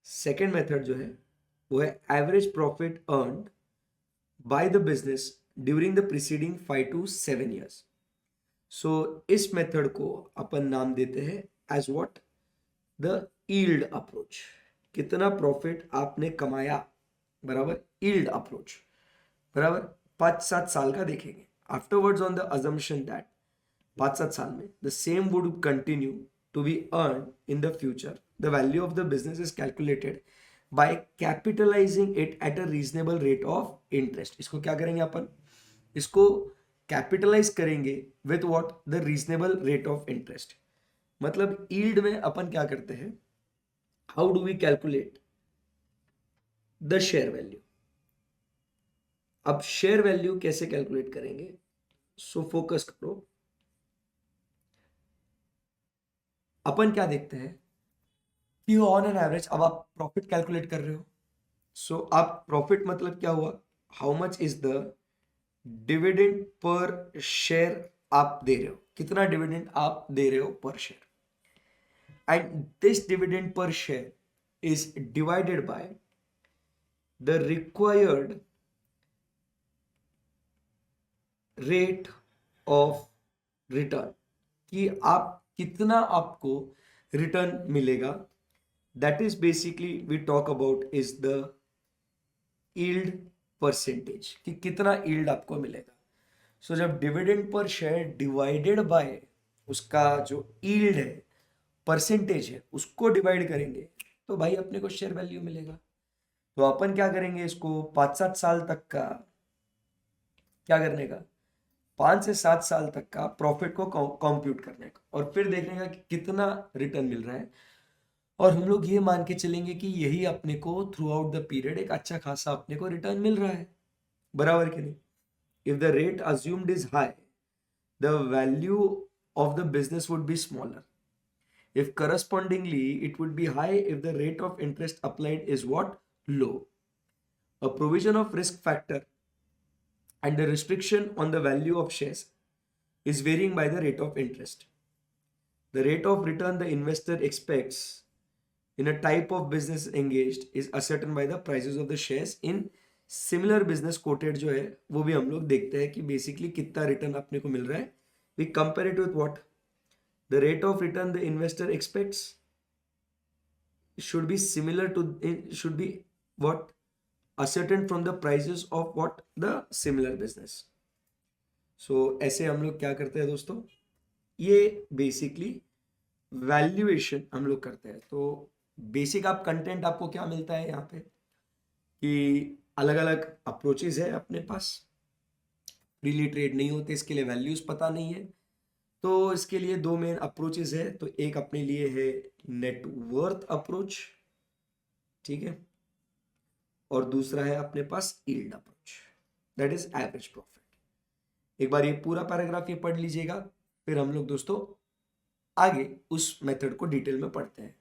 second method जो है वो है average profit earned by the business during the preceding 5 to 7 years। सो इस मेथड को अपन नाम देते हैं as what, the yield approach. कितना प्रॉफिट आपने कमाया, बराबर, यील्ड अप्रोच, बराबर। 5-7 साल का देखेंगे, afterwards on the assumption that 5-7 साल में the same would continue to be earn in the future, the value of the business is calculated by capitalizing it at a reasonable rate of interest. इसको क्या करेंगे अपन, इसको capitalize करेंगे with what, the reasonable rate of interest. मतलब yield में अपन क्या करते हैं, how do we calculate the share value. अब शेयर वैल्यू कैसे कैलकुलेट करेंगे, सो फोकस करो। अपन क्या देखते हैं, कि ऑन एन एवरेज, अब आप प्रॉफिट कैलकुलेट कर रहे हो, सो आप प्रॉफिट मतलब क्या हुआ, how much is the dividend per share आप दे रहे हो, कितना डिविडेंड आप दे रहे हो per share, and this dividend per share is divided by the required rate of return, कि आप कितना आपको रिटर्न मिलेगा, that is basically we talk about is the yield percentage, कि कितना यील्ड आपको मिलेगा। सो जब dividend per share divided by उसका जो यील्ड है, परसेंटेज है, उसको डिवाइड करेंगे तो भाई अपने को शेयर वैल्यू मिलेगा। तो अपन क्या करेंगे, इसको 5-7 साल तक का क्या करने का, 5 से 7 साल तक का प्रॉफिट को कॉम्प्यूट करने का, और फिर देखने का कि कितना रिटर्न मिल रहा है, और हम लोग ये मान के चलेंगे कि यही अपने को थ्रू आउट द पीरियड एक अच्छा खासा अपने को रिटर्न मिल रहा है, बराबर कि नहीं। If the rate assumed is high, the value of the business would be smaller, if correspondingly it would be high if the rate of interest applied is what, low. A provision of risk factor and the restriction on the value of shares is varying by the rate of interest. The rate of return the investor expects in a type of business engaged is ascertained by the prices of the shares in similar business quoted जो है वो भी हम लोग देखते हैं कि basically कितना रिटर्न अपने को मिल रहा है, we compare it with what, the rate of return the investor expects should be similar to, should be what, ascertained from the prices of what, the similar business. So ऐसे हम लोग क्या करते हैं दोस्तों, ये बेसिकली वैल्यूएशन हम लोग करते हैं। तो बेसिक आप कंटेंट आपको क्या मिलता है यहाँ पे, कि अलग अलग अप्रोचेज है अपने पास, फ्रीली ट्रेड नहीं होते, इसके लिए वैल्यूज पता नहीं है, तो इसके लिए दो मेन अप्रोचेज है। तो एक अपने लिए है नेटवर्थ अप्रोच, ठीक है, और दूसरा है अपने पास yield approach, that is average profit. एक बार ये पूरा पैराग्राफ ये पढ़ लीजिएगा, फिर हम लोग दोस्तों आगे उस मेथड को डिटेल में पढ़ते हैं।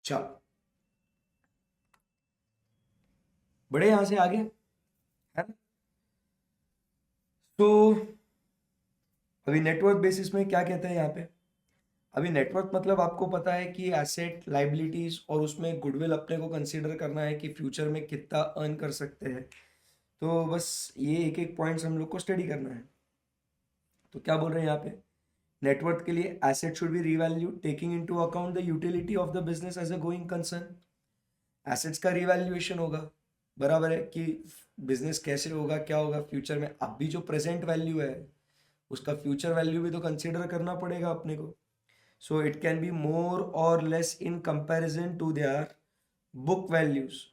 चलो बड़े यहां से आगे, है ना। तो अभी नेटवर्क बेसिस में क्या कहते हैं यहाँ पे, अभी नेटवर्क मतलब आपको पता है कि एसेट लाइबिलिटीज और उसमें गुडविल अपने को कंसीडर करना है कि फ्यूचर में कितना अर्न कर सकते हैं। तो बस ये एक एक पॉइंट्स हम लोग को स्टडी करना है। तो क्या बोल रहे हैं यहाँ पे, नेटवर्क के लिए asset should be revalue taking into account the utility of the business as a going concern. Assets का रिवैल्यूएशन होगा, बराबर है, कि बिजनेस कैसे होगा, क्या होगा फ्यूचर में, अभी जो प्रेजेंट वैल्यू है उसका फ्यूचर वैल्यू भी तो कंसीडर करना पड़ेगा अपने को। So it can be more और less in comparison to their book values,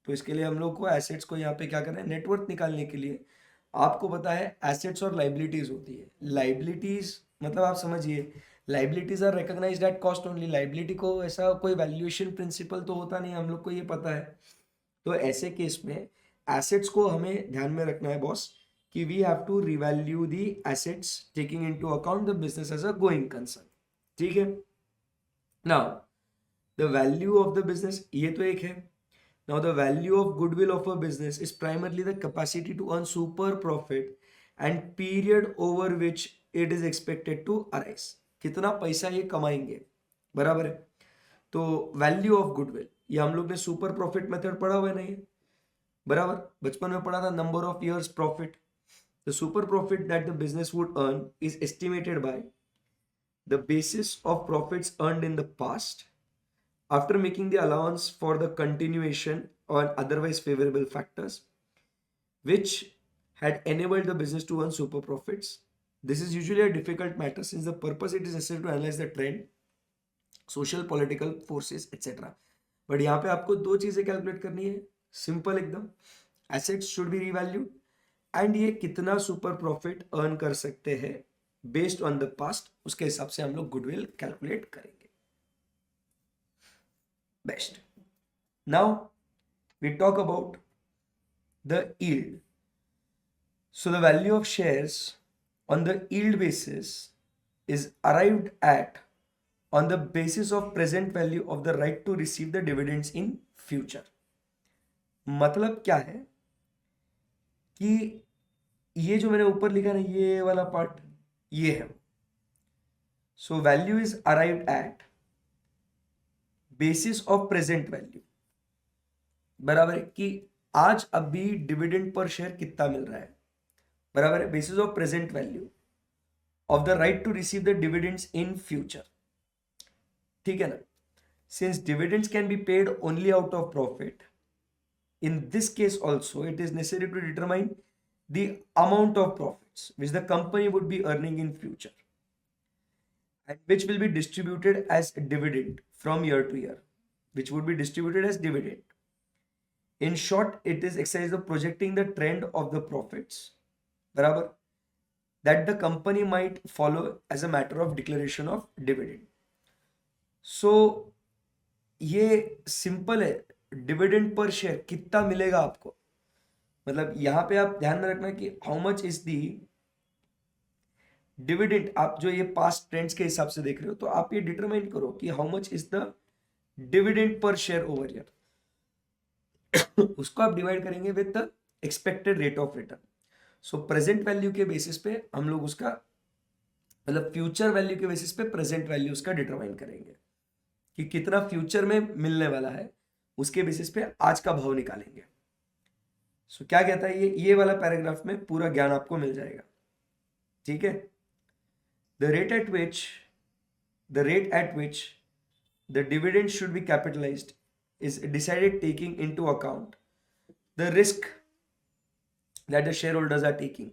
तो इसके लिए हम लोग को एसेट्स को यहाँ पे क्या करना है, नेटवर्थ निकालने के लिए आपको पता है एसेट्स और लाइबिलिटीज होती है। लाइबिलिटीज मतलब आप समझिए, liabilities are recognized at cost only. Liability को ऐसा कोई वैल्यूएशन प्रिंसिपल तो होता नहीं, हम लोग को ये पता है। तो ऐसे केस में एसेट्स को हमें ध्यान में रखना है बॉस कि we have to revalue the assets taking into account the business as a going concern. ठीक है, now the value of the business, ये तो एक है। Now, the value of goodwill of a business is primarily the capacity to earn super profit and period over which it is expected to arise. कितना पैसा ये कमाएंगे, बराबर है। तो वैल्यू ऑफ गुडविल, ये हम लोग ने सुपर प्रॉफिट मेथड पढ़ा हुआ है नहीं, बराबर, बचपन में पढ़ा था, number of years profit. The super profit that the business would earn is estimated by the basis of profits earned in the past after making the allowance for the continuation or otherwise favorable factors which had enabled the business to earn super profits. This is usually a difficult matter since the purpose it is necessary to analyze the trend, social, political forces, etc. But यहाँ पे आपको दो चीजें calculate करनी है, simple एकदम, assets should be revalued and ये कितना सुपर प्रॉफिट अर्न कर सकते हैं बेस्ड ऑन द पास्ट, उसके हिसाब से हम लोग गुडविल कैलकुलेट करेंगे। Best. Now we talk about the yield. So the value of shares on the yield basis is arrived at on the basis of present value of the right to receive the dividends in future. मतलब क्या है कि ये जो मैंने ऊपर लिखा ना, ये वाला पार्ट ये है। So value is arrived at basis of present value, बराबर है कि आज अभी डिविडेंड पर शेयर कितना मिल रहा है, बराबर है, basis of present value of the right to receive the dividends in future. ठीक है ना, since dividends can be paid only out of profit, in this case also it is necessary to determine the amount of profits which the company would be earning in future and which will be distributed as dividend from year to year, which would be distributed as dividend. In short, it is exercise of projecting the trend of the profits, barabar, that the company might follow as a matter of declaration of dividend. So ये simple है, dividend per share कितना मिलेगा आपको, मतलब यहाँ पे आप ध्यान में रखना कि how much is the dividend. आप जो ये पास्ट ट्रेंड्स के हिसाब से देख रहे हो, तो आप ये डिटरमाइन करो कि how much is the dividend per share over year. उसको आप डिवाइड करेंगे with the expected rate of return. So present value के बेसिस पे हम लोग उसका, मतलब फ्यूचर वैल्यू के बेसिस पे प्रेजेंट वैल्यू उसका डिटरमाइन करेंगे कि कितना फ्यूचर में मिलने वाला है, उसके बेसिस पे आज का भाव निकालेंगे। सो क्या कहता है ये वाला पैराग्राफ में पूरा ज्ञान आपको मिल जाएगा। ठीक है, the rate at which the dividend should be capitalized is decided taking into account the risk that the shareholders are taking,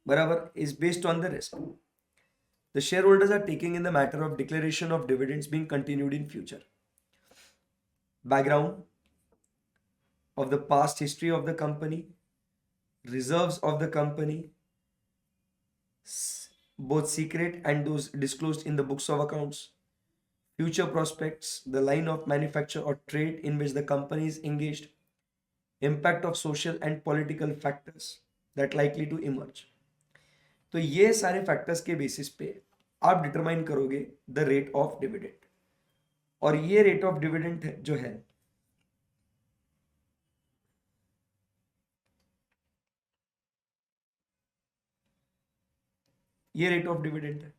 barabar, is based on the risk the shareholders are taking in the matter of declaration of dividends being continued in future. Background of the past history of the company, reserves of the company, both secret and those disclosed in the books of accounts, future prospects, the line of manufacture or trade in which the company is engaged, impact of social and political factors that likely to emerge. तो ये सारे factors के basis पे आप determine करोगे the rate of dividend, और ये rate of dividend जो है ये रेट ऑफ डिविडेंड है,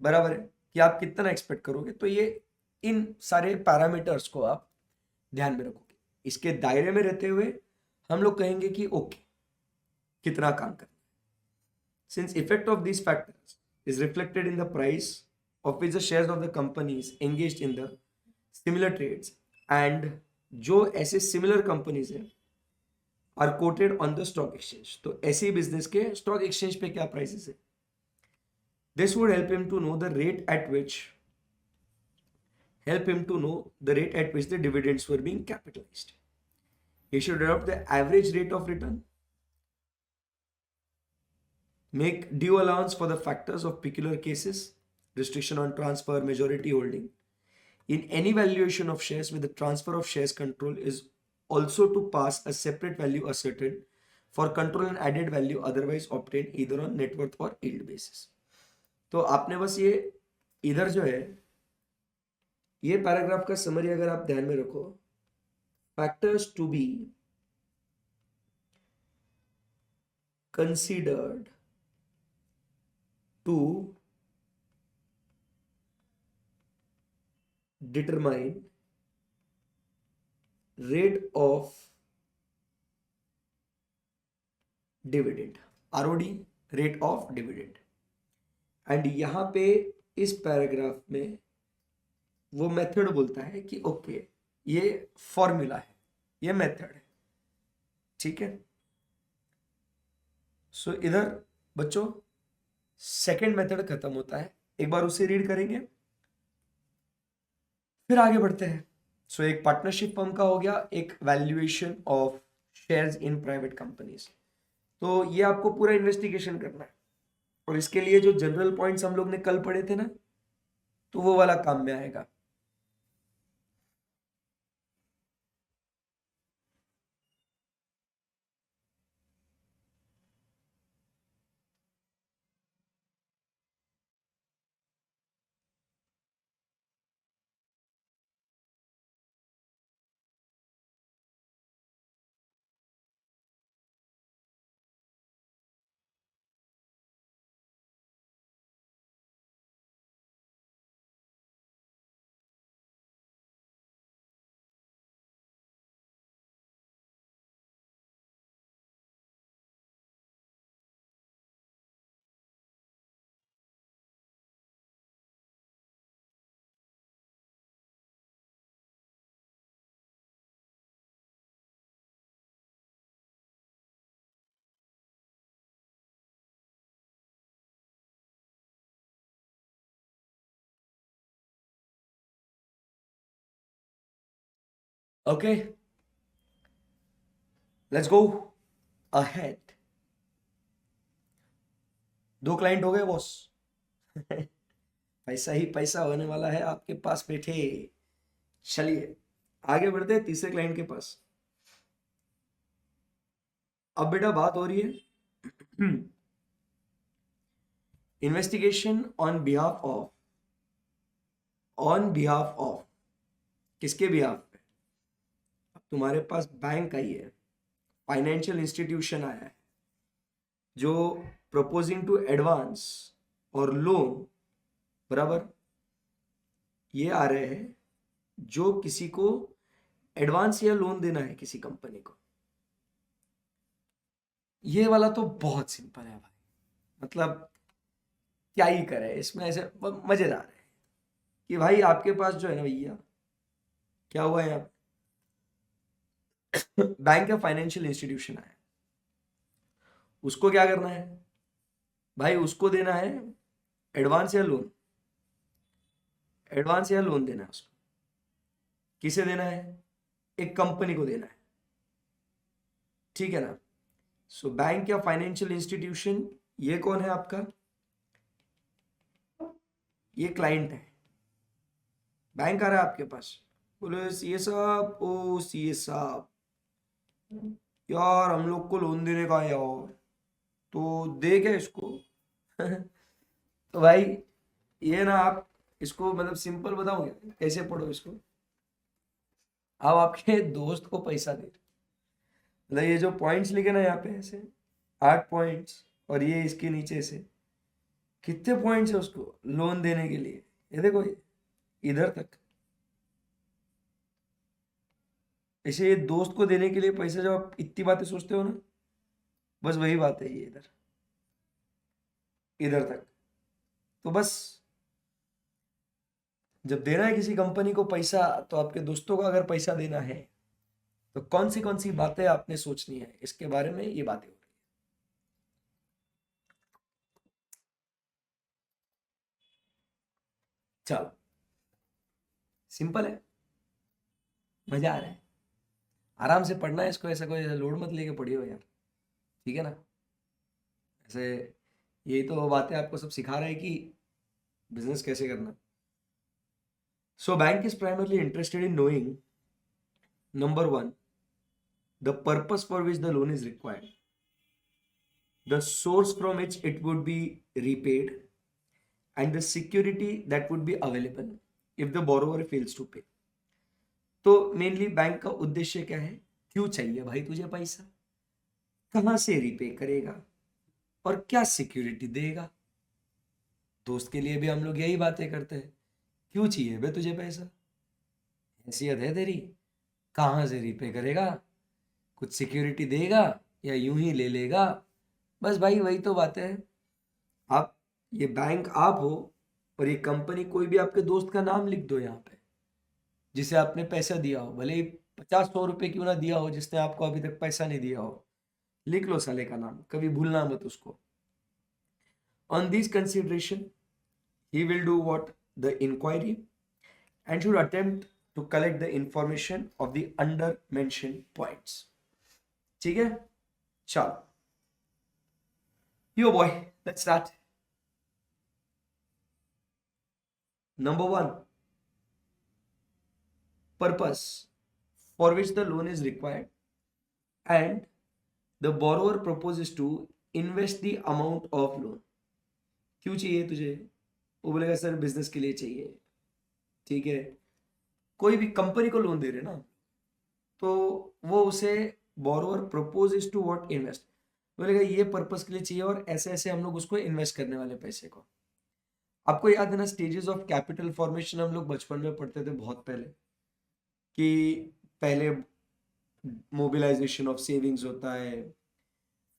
बराबर है, कि आप कितना एक्सपेक्ट करोगे। तो ये इन सारे पैरामीटर्स को आप ध्यान में रखोगे, इसके दायरे में रहते हुए हम लोग कहेंगे कि ओके कितना काम करना है। Since effect of this factors is reflected in the price of which the shares of the companies engaged in the similar trades, and जो ऐसे सिमिलर कंपनीज हैं are quoted on the stock exchange, तो ऐसे business के stock exchange पे क्या prices है। This would help him to know the rate at which the dividends were being capitalized. He should adopt the average rate of return, make due allowance for the factors of peculiar cases, restriction on transfer, majority holding. In any valuation of shares with the transfer of shares control is also to pass a separate value asserted for control and added value otherwise obtained either on net worth or yield basis. तो आपने बस ये इधर जो है ये paragraph का summary अगर आप ध्यान में रखो, factors to be considered to determine rate of dividend, ROD, rate of dividend. And यहाँ पे इस पैराग्राफ में वो मेथड बोलता है कि ओके ये फॉर्मूला है, ये मेथड है, ठीक है। सो इधर बच्चों सेकंड मेथड खत्म होता है, एक बार उसे रीड करेंगे फिर आगे बढ़ते हैं। सो एक पार्टनरशिप फर्म का हो गया, एक valuation of shares in private companies. तो ये आपको पूरा इन्वेस्टिगेशन करना है और इसके लिए जो जनरल पॉइंट्स हम लोग ने कल पढ़े थे ना, तो वो वाला काम में आएगा। Okay, let's go ahead. 2 client हो गए बॉस। पैसा ही पैसा होने वाला है आपके पास बैठे। चलिए आगे बढ़ते हैं तीसरे क्लाइंट के पास। अब बेटा बात हो रही है इन्वेस्टिगेशन ऑन बिहाफ ऑफ किसके बिहाफ पे? अब तुम्हारे पास बैंक आई है, फाइनेंशियल इंस्टीट्यूशन आया है जो प्रपोजिंग टू एडवांस और लोन, बराबर, ये आ रहे हैं जो किसी को एडवांस या लोन देना है किसी कंपनी को। ये वाला तो बहुत सिंपल है भाई, मतलब क्या ही करे इसमें, ऐसे मजेदार है कि भाई आपके पास जो है ना भैया, क्या हुआ है यहाँ पे बैंक या फाइनेंशियल इंस्टीट्यूशन आया, उसको क्या करना है भाई? उसको देना है एडवांस या लोन, एडवांस या लोन देना है उसको। किसे देना है? एक कंपनी को देना है, ठीक है ना। सो बैंक या फाइनेंशियल इंस्टीट्यूशन, ये कौन है आपका? ये क्लाइंट है। बैंक आ रहा है आपके पास, बोले सीए साहब, ओ सीए साहब यार हम लोग को लोन देने का है यार, तो दे क्या इसको? तो भाई ये ना, आप इसको मतलब सिंपल बताओगे कैसे पढ़ो इसको। आप आपके दोस्त को पैसा दे, मतलब ये जो पॉइंट्स लिखे ना यहाँ पे ऐसे 8 पॉइंट्स, और ये इसके नीचे से कितने पॉइंट्स है उसको लोन देने के लिए, ये देखो इधर तक। ऐसे ये दोस्त को देने के लिए पैसा, जब आप इतनी बातें सोचते हो ना, बस वही बात है ये इधर, इधर तक। तो बस जब देना है किसी कंपनी को पैसा, तो आपके दोस्तों को अगर पैसा देना है तो कौन सी बातें आपने सोचनी है, इसके बारे में ये बातें हो रही है। चलो सिंपल है, मजा आ रहा है। आराम से पढ़ना है इसको, ऐसा कोई लोड मत लेके पढ़ियो यार, ठीक है ना। ऐसे यही तो बातें आपको सब सिखा रहे हैं कि बिजनेस कैसे करना। So bank is primarily interested in knowing, number one, the purpose for which the loan is required, the source from which it would be repaid, and the security that would be available if the borrower fails to pay. तो mainly bank का उद्देश्य क्या है, क्यों चाहिए भाई तुझे पैसा, कहां से रिपे करेगा, और क्या सिक्योरिटी देगा। दोस्त के लिए भी हम लोग यही बातें करते हैं, क्यों चाहिए बे तुझे पैसा, हैसियत है तेरी, कहां से रिपे करेगा, कुछ सिक्योरिटी देगा या यूं ही ले लेगा। बस भाई वही तो बातें हैं। आप, ये बैंक आप हो और ये कंपनी कोई भी आपके दोस्त का नाम लिख दो यहाँ पे, जिसे आपने पैसा दिया हो, भले ही 50-100 रुपए क्यों ना दिया हो, जिसने आपको अभी तक पैसा नहीं दिया हो, लिख लो साले का नाम, कभी भूलना मत उसको। On this consideration he will do what the inquiry and should attempt to collect the information of the under mentioned points. ठीक है, चलो yo boy, let's start. Number one, purpose for which the loan is required and the borrower proposes to invest the amount of loan. क्यों चाहिए तुझे, वो बोलेगा sir business के लिए चाहिए, ठीक है। कोई भी कंपनी को लोन दे रहे ना, तो वो उसे borrower propose to what invest, बोलेगा ये पर्पस के लिए चाहिए और ऐसे ऐसे हम लोग उसको इन्वेस्ट करने वाले पैसे को। आपको याद है ना स्टेजेस ऑफ कैपिटल फॉर्मेशन, हम लोग बचपन में पढ़ते थे बहुत पहले, कि पहले मोबिलाइजेशन ऑफ सेविंग्स होता है,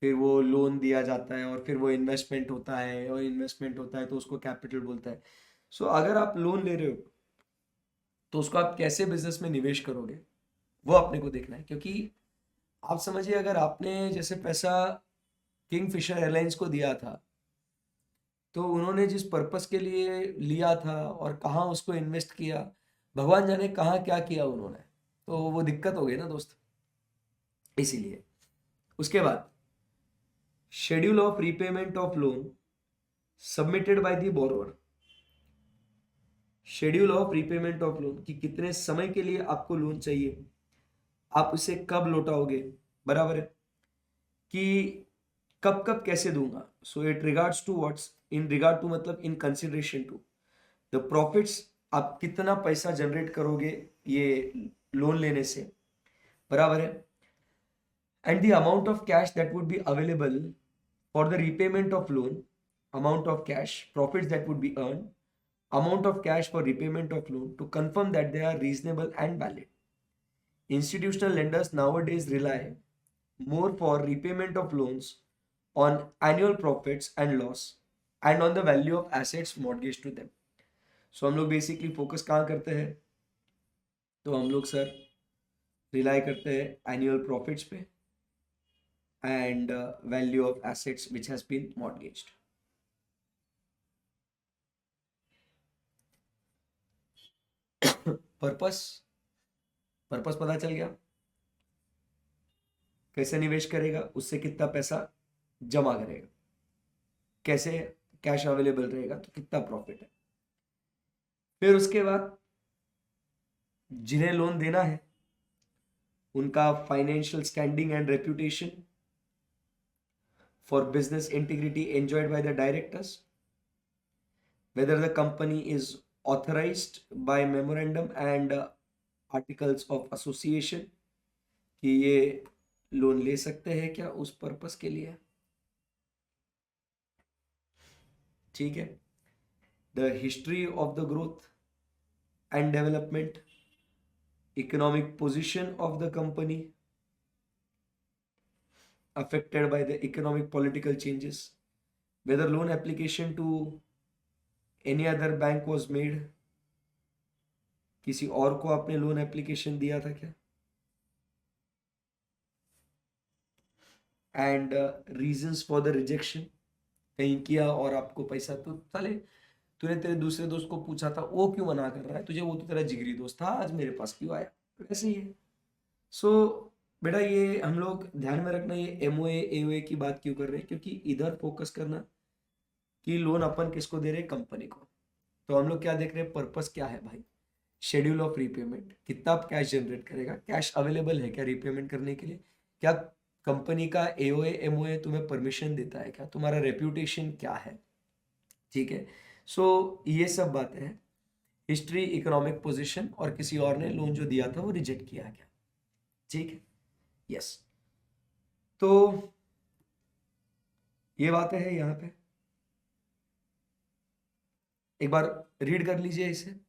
फिर वो लोन दिया जाता है, और फिर वो इन्वेस्टमेंट होता है, और इन्वेस्टमेंट होता है तो उसको कैपिटल बोलता है। सो अगर आप लोन ले रहे हो तो उसको आप कैसे बिजनेस में निवेश करोगे, वो अपने को देखना है। क्योंकि आप समझिए, अगर आपने जैसे पैसा किंगफिशर एयरलाइंस को दिया था, तो उन्होंने जिस पर्पस के लिए लिया था और कहाँ उसको इन्वेस्ट किया, भगवान जाने कहाँ क्या किया उन्होंने, तो वो दिक्कत हो गई ना दोस्त, इसीलिए। उसके बाद schedule of repayment of loan submitted by the borrower, schedule of repayment of loan कि कितने समय के लिए आपको लोन चाहिए, आप उसे कब लौटाओगे, बराबर है, कि कब कब कैसे दूंगा। So it regards to what's, in regard to मतलब in consideration to the profits, आप कितना पैसा जनरेट करोगे ये लोन लेने से, बराबर है, and the amount of cash that would be available for the repayment of loan, amount of cash, profits that would be earn, amount of cash for repayment of loan to confirm that they are reasonable and valid. Institutional lenders nowadays rely more for repayment of loans on annual profits and loss and on the value of assets mortgaged to them. So हम लोग basically focus कहाँ करते हैं, तो हम लोग sir rely करते हैं एनुअल प्रॉफिट्स पे and value of assets which has been mortgaged. Purpose पता चल गया, कैसे निवेश करेगा, उससे कितना पैसा जमा करेगा, कैसे कैश अवेलेबल रहेगा तो कितना प्रॉफिट है। फिर उसके बाद जिन्हें लोन देना है उनका financial standing and reputation, for business integrity enjoyed by the directors, whether the company is authorized by memorandum and articles of association, कि ये लोन ले सकते हैं क्या उस पर्पस के लिए, ठीक है। The history of the growth and development, economic position of the company affected by the economic political changes, whether loan application to any other bank was made, किसी और को आपने लोन एप्लीकेशन दिया था क्या, and reasons for the rejection, कहीं किया और आपको पैसा, तो साले तूने तेरे दूसरे दोस्त को पूछा था वो क्यों मना कर रहा है तुझे, वो तो तेरा जिगरी दोस्त था, आज मेरे पास क्यों आया, वैसे ही है। सो बेटा ये हम लोग ध्यान में रखना, ये एमओए एओए की बात क्यों कर रहे हैं, क्योंकि इधर फोकस करना कि लोन अपन किसको दे रहे हैं, कंपनी को। तो हम लोग क्या देख रहे हैं, पर्पस क्या है भाई, शेड्यूल ऑफ रीपेमेंट, कितना कैश जनरेट करेगा, कैश अवेलेबल है क्या रीपेमेंट करने के लिए, क्या कंपनी का एओए एमओए तुम्हें परमिशन देता है क्या, तुम्हारा रेप्यूटेशन क्या है, ठीक है। सो ये सब बातें हैं, हिस्ट्री, इकोनॉमिक पोजीशन, और किसी और ने लोन जो दिया था वो रिजेक्ट किया गया, ठीक है। यस, तो ये बातें हैं यहाँ पे, एक बार रीड कर लीजिए इसे।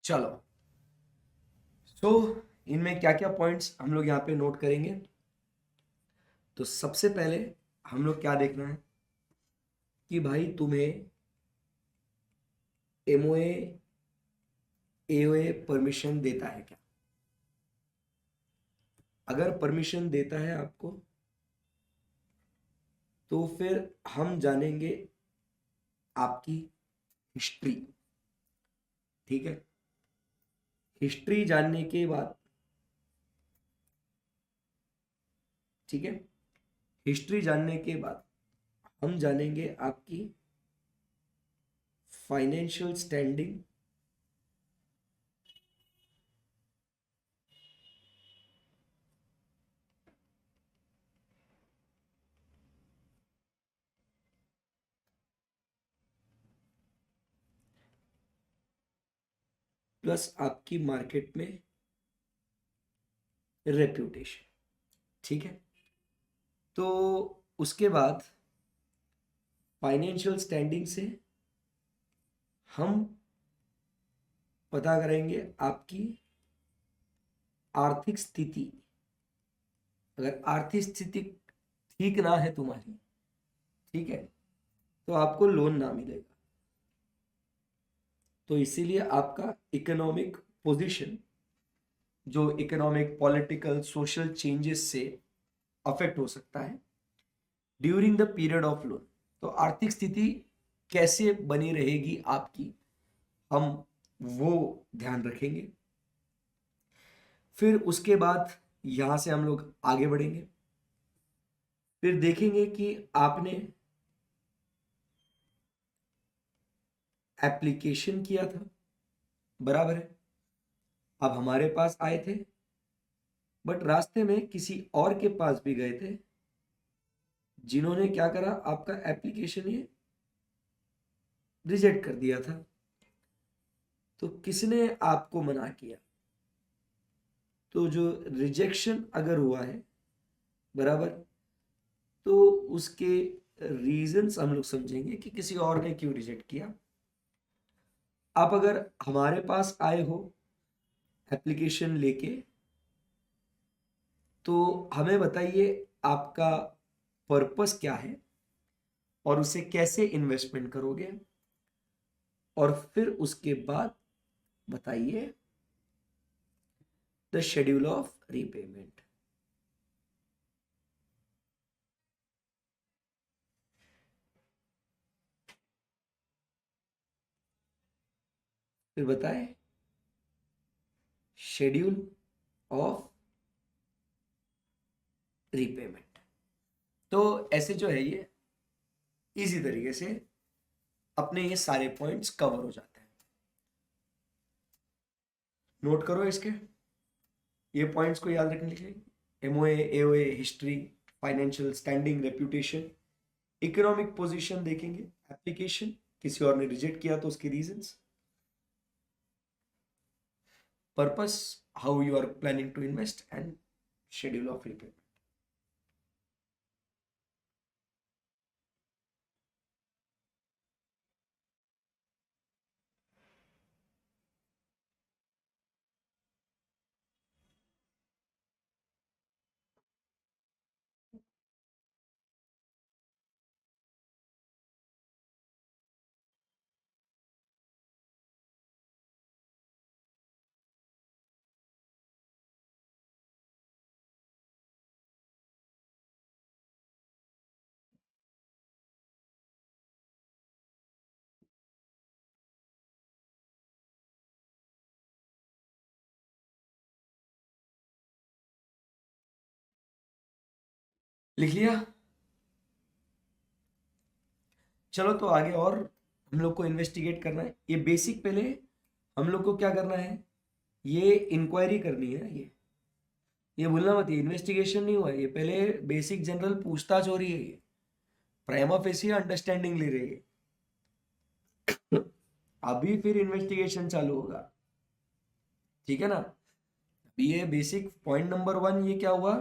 चलो, सो इनमें क्या क्या पॉइंट्स हम लोग यहाँ पे नोट करेंगे। तो सबसे पहले हम लोग क्या देखना है कि भाई तुम्हें एमओए एओए परमिशन देता है क्या। अगर परमिशन देता है आपको तो फिर हम जानेंगे आपकी हिस्ट्री, ठीक है। हिस्ट्री जानने के बाद, ठीक है, हिस्ट्री जानने के बाद हम जानेंगे आपकी फाइनेंशियल स्टैंडिंग, प्लस आपकी मार्केट में रेप्यूटेशन, ठीक है। तो उसके बाद फाइनेंशियल स्टैंडिंग से हम पता करेंगे आपकी आर्थिक स्थिति। अगर आर्थिक स्थिति ठीक ना है तुम्हारी, ठीक है, तो आपको लोन ना मिलेगा। तो इसीलिए आपका इकोनॉमिक पोजीशन, जो इकोनॉमिक पॉलिटिकल सोशल चेंजेस से अफेक्ट हो सकता है during the period of loan, तो आर्थिक स्थिति कैसे बनी रहेगी आपकी, हम वो ध्यान रखेंगे। फिर उसके बाद यहां से हम लोग आगे बढ़ेंगे, फिर देखेंगे कि आपने एप्लीकेशन किया था, बराबर है, अब हमारे पास आए थे, बट रास्ते में किसी और के पास भी गए थे जिन्होंने क्या करा, आपका एप्लीकेशन ये रिजेक्ट कर दिया था। तो किसने आपको मना किया, तो जो रिजेक्शन अगर हुआ है, बराबर, तो उसके रीजंस हम लोग समझेंगे कि किसी और ने क्यों रिजेक्ट किया। आप अगर हमारे पास आए हो एप्लीकेशन लेके, तो हमें बताइए आपका पर्पस क्या है और उसे कैसे इन्वेस्टमेंट करोगे, और फिर उसके बाद बताइए द शेड्यूल ऑफ रीपेमेंट। फिर बताएं शेड्यूल ऑफ रीपेमेंट। तो ऐसे जो है ये इजी तरीके से अपने ये सारे पॉइंट्स कवर हो जाते हैं। नोट करो इसके ये पॉइंट्स को याद रखने के लिए, MOA, AOA, history, financial standing, reputation, economic position देखेंगे, एप्लीकेशन, किसी और ने रिजेक्ट किया तो उसके reasons, purpose, how you are planning to invest, and schedule of repayment. लिख लिया? चलो तो आगे और हम लोग को इन्वेस्टिगेट करना है। ये बेसिक पहले हम लोग को क्या करना है, ये इंक्वायरी करनी है। ये भूलना मत, ये इन्वेस्टिगेशन नहीं हुआ है, ये पहले बेसिक जनरल पूछताछ हो रही है, ये प्राइमा फेसी अंडरस्टैंडिंग ले रही है। अभी फिर इन्वेस्टिगेशन चालू होगा, ठीक है ना। ये बेसिक पॉइंट नंबर 1 ये क्या हुआ,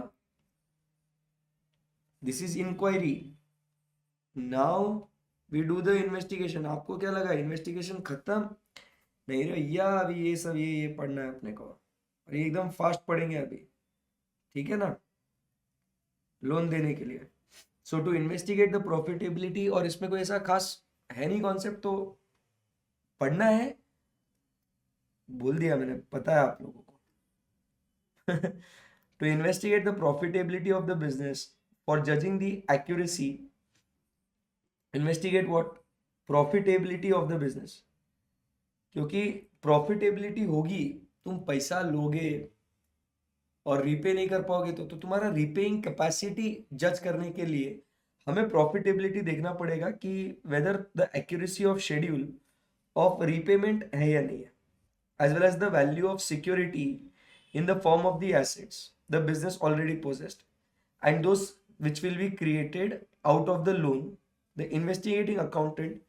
this is inquiry, now we do the investigation. आपको क्या लगा इन्वेस्टिगेशन खत्म? नहीं रे भैया, अभी ये सब ये पढ़ना है अपने को, और ये एकदम फास्ट पढ़ेंगे अभी, ठीक है ना, लोन देने के लिए। सो टू इन्वेस्टिगेट द प्रॉफिटेबिलिटी, और इसमें कोई ऐसा खास है नहीं कॉन्सेप्ट, तो पढ़ना है, बोल दिया मैंने, पता है आप लोगों को। To investigate the profitability of the business for judging the accuracy, investigate what, profitability of the business. क्योंकि प्रॉफिटेबिलिटी होगी, तुम पैसा लोगे और रीपे नहीं कर पाओगे तो तुम्हारा रीपेइंग कैपेसिटी जज करने के लिए हमें प्रॉफिटेबिलिटी देखना पड़ेगा कि whether the accuracy of schedule of repayment है या नहीं है, as well as the value of security in the form of the assets the business already possessed and those which will be created out of the loan. The investigating accountant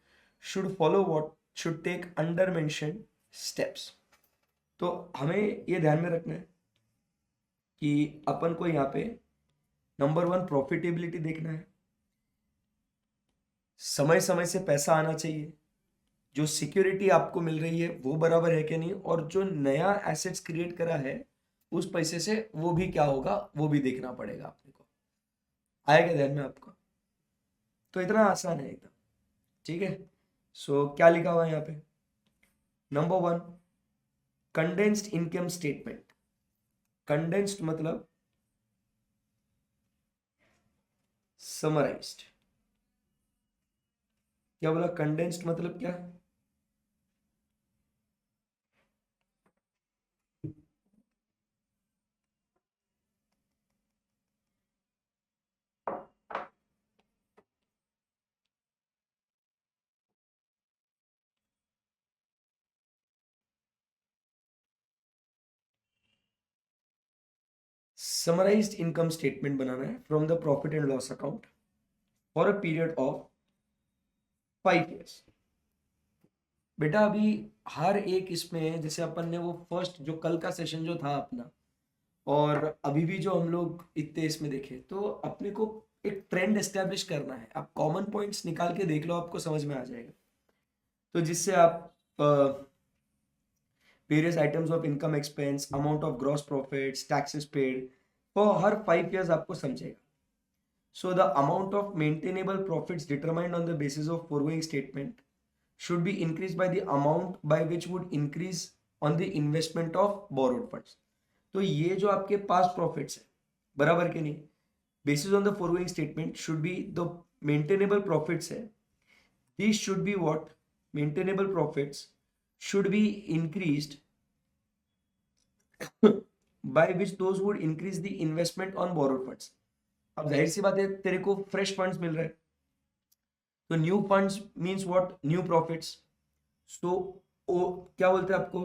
should follow what should take under mentioned steps. तो हमें ये ध्यान में रखना है कि अपन को यहाँ पे नंबर 1 प्रॉफिटेबिलिटी देखना है, समय समय से पैसा आना चाहिए, जो सिक्योरिटी आपको मिल रही है वो बराबर है कि नहीं, और जो नया एसेट्स क्रिएट करा है उस पैसे से वो भी क्या होगा वो भी देखना पड़ेगा अपने को। आएगा ध्यान में आपको? तो इतना आसान है एकदम, ठीक है। सो क्या लिखा हुआ है यहाँ पे, number 1 condensed income statement. Condensed मतलब समराइज्ड। क्या बोला, कंडेंस्ड मतलब क्या? समराइज्ड इनकम स्टेटमेंट बनाना है from the profit and loss account for a period of 5 years। बेटा अभी हर एक इसमें, जैसे अपन ने वो फर्स्ट जो कल का सेशन जो था अपना, और अभी भी जो हम लोग इतने इसमें देखे, तो अपने को एक ट्रेंड एस्टेब्लिश करना है। आप कॉमन पॉइंट्स निकाल के देख लो, आपको समझ में आ जाएगा। तो जिससे आप various items of income expense, amount of gross profits, taxes paid for her 5 years आपको समझेगा। So the amount of maintainable profits determined on the basis of foregoing statement should be increased by the amount by which would increase on the investment of borrowed funds। तो ये जो आपके पास profits है, बराबर के नहीं, basis on the foregoing statement should be the maintainable profits है, this should be what, maintainable profits should be increased by which those would increase the investment on borrowed funds. अब जाहिर सी बात है, तेरे को फ्रेश फंड्स मिल रहे हैं, तो new funds means what, new profits. So क्या बोलते हैं आपको,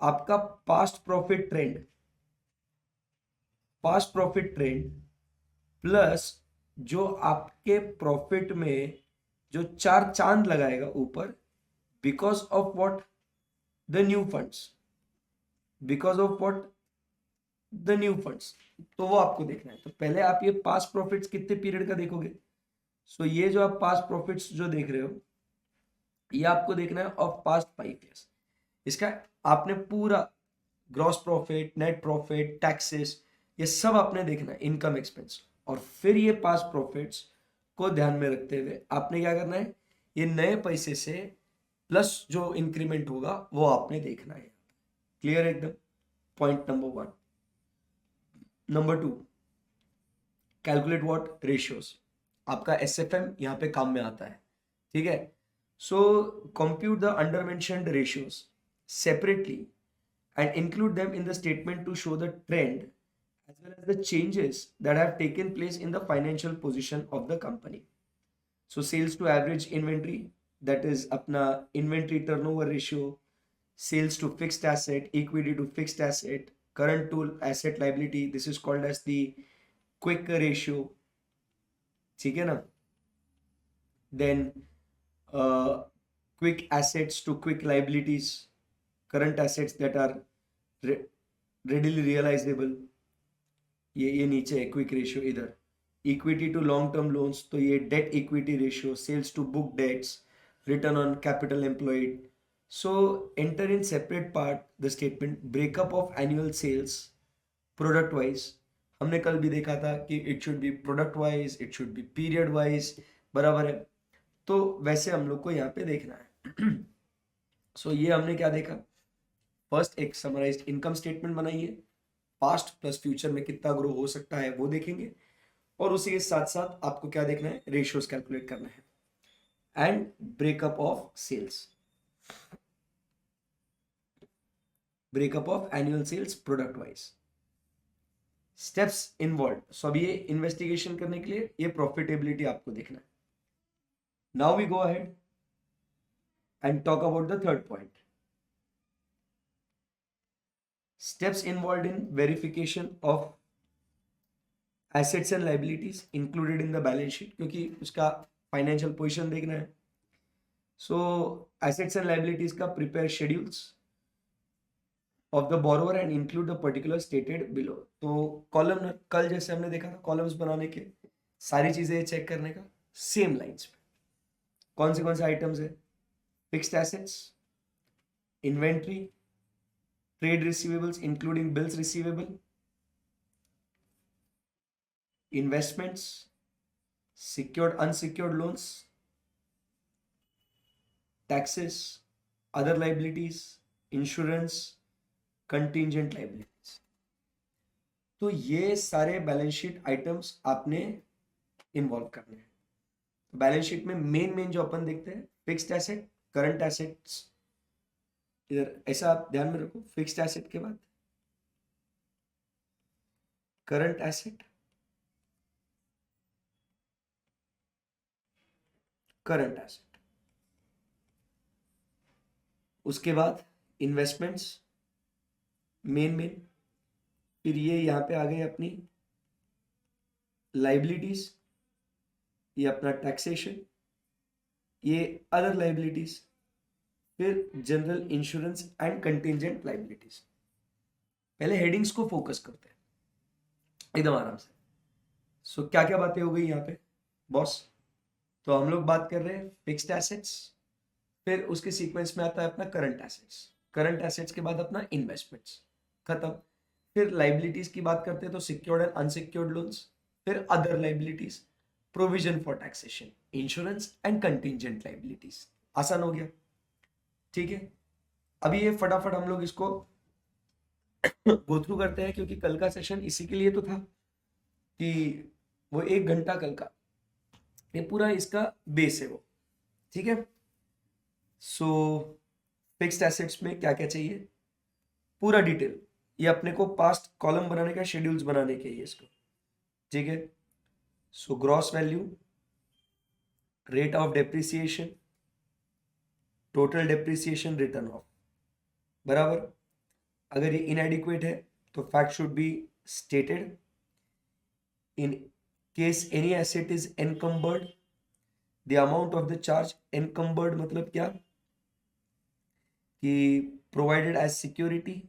आपका past profit trend, past profit trend plus जो आपके प्रॉफिट में जो चार चांद लगाएगा ऊपर, because of what, the new funds, because of what, the new funds. तो वो आपको देखना है। तो पहले आप ये पास्ट प्रॉफिट्स कितने पीरियड का देखोगे। सो ये जो आप पास्ट प्रॉफिट्स जो देख रहे हो, ये आपको देखना है ऑफ पास्ट 5 ईयर्स। इसका आपने पूरा gross profit, net profit, taxes, ये सब आपने देखना है, इनकम एक्सपेंस। और फिर ये पास्ट प्रॉफिट्स को ध्यान में रखते हुए आपने क्या करना है, ये नए पैसे से प्लस जो इंक्रीमेंट होगा वो आपने देखना है। क्लियर एकदम। Point number 1। Number 2, calculate what, ratios. आपका एसएफएम यहाँ पे काम में आता है, ठीक है। So compute the under mentioned ratios separately and include them in the statement to show the trend as well as the changes that have taken place in the financial position of the company. So sales to average inventory, that is apna inventory turnover ratio, sales to fixed asset, equity to fixed asset, current to asset liability, this is called as the quick ratio, ठीक है ना। Then quick assets to quick liabilities, current assets that are readily realizable, ये नीचे है quick ratio इधर। Equity to long term loans, तो ये debt equity ratio, sales to book debts, return on capital employed. So enter in separate part the statement, breakup of annual sales product wise. हमने कल भी देखा था कि it should be product wise, it should be period wise, बराबर है। तो वैसे हम लोग को यहाँ पे देखना है। सो ये हमने क्या देखा, फर्स्ट एक समराइज्ड इनकम स्टेटमेंट बनाइए, पास्ट प्लस फ्यूचर में कितना ग्रो हो सकता है वो देखेंगे, और उसी के साथ साथ आपको क्या देखना है, रेशियोज कैलकुलेट करना है and breakup of sales, breakup of annual sales product wise, steps involve. So अब ये इन्वेस्टिगेशन करने के लिए ये प्रॉफिटेबिलिटी आपको देखना है। Now we go ahead and talk about the third point, steps involved in verification of assets and liabilities included in the balance sheet, क्योंकि उसका फाइनेंशियल पोजीशन देखना है। सो assets and liabilities का prepare schedules of the borrower and include the particular stated below। तो column, कल जैसे हमने देखा था कॉलम्स बनाने के, सारी चीजें चेक करने का सेम लाइंस पे, कौन से आइटम्स है, fixed assets, inventory, trade receivables including bills receivable, investments, secured unsecured loans, taxes, other liabilities, insurance, contingent liabilities। तो ये सारे बैलेंस शीट आइटम्स आपने इन्वॉल्व करने हैं। तो बैलेंस शीट में मेन जो अपन देखते हैं, फिक्स्ड एसेट, करंट एसेट्स, इधर ऐसा आप ध्यान में रखो, फिक्स्ड एसेट के बाद करंट एसेट, करंट एसेट, उसके बाद इन्वेस्टमेंट्स, मेन, फिर ये यहाँ पे आ गए अपनी लाइबिलिटीज, ये अपना टैक्सेशन, ये अदर लाइबिलिटीज, फिर general insurance and contingent liabilities. पहले हेडिंग्स को फोकस करते हैं एकदम आराम से। सो क्या क्या बातें हो गई यहाँ पे बॉस। तो हम लोग बात कर रहे हैं फिक्स्ड एसेट्स, फिर उसके सीक्वेंस में आता है अपना करंट एसेट्स, करंट एसेट्स के बाद अपना इन्वेस्टमेंट्स, खत्म। फिर लाइबिलिटीज की बात करते हैं तो सिक्योर्ड एंड अनसिक्योर्ड लोन्स, फिर other liabilities, provision for taxation, insurance and contingent liabilities. आसान हो गया, ठीक है। अभी ये फटाफट हम लोग इसको गो थ्रू करते हैं, क्योंकि कल का सेशन इसी के लिए तो था कि वो 1 घंटा कल का, ये पूरा इसका बेस है वो, ठीक है। सो फिक्स्ड एसेट्स में क्या क्या चाहिए, पूरा डिटेल, ये अपने को पास्ट कॉलम बनाने का, शेड्यूल्स बनाने के लिए इसको, ठीक है। So gross value, rate of depreciation, total depreciation, return of, बराबर। अगर ये इनएडिक्वेट है तो fact should be stated. In case any asset is encumbered, the amount of the charge, encumbered मतलब क्या कि provided as security,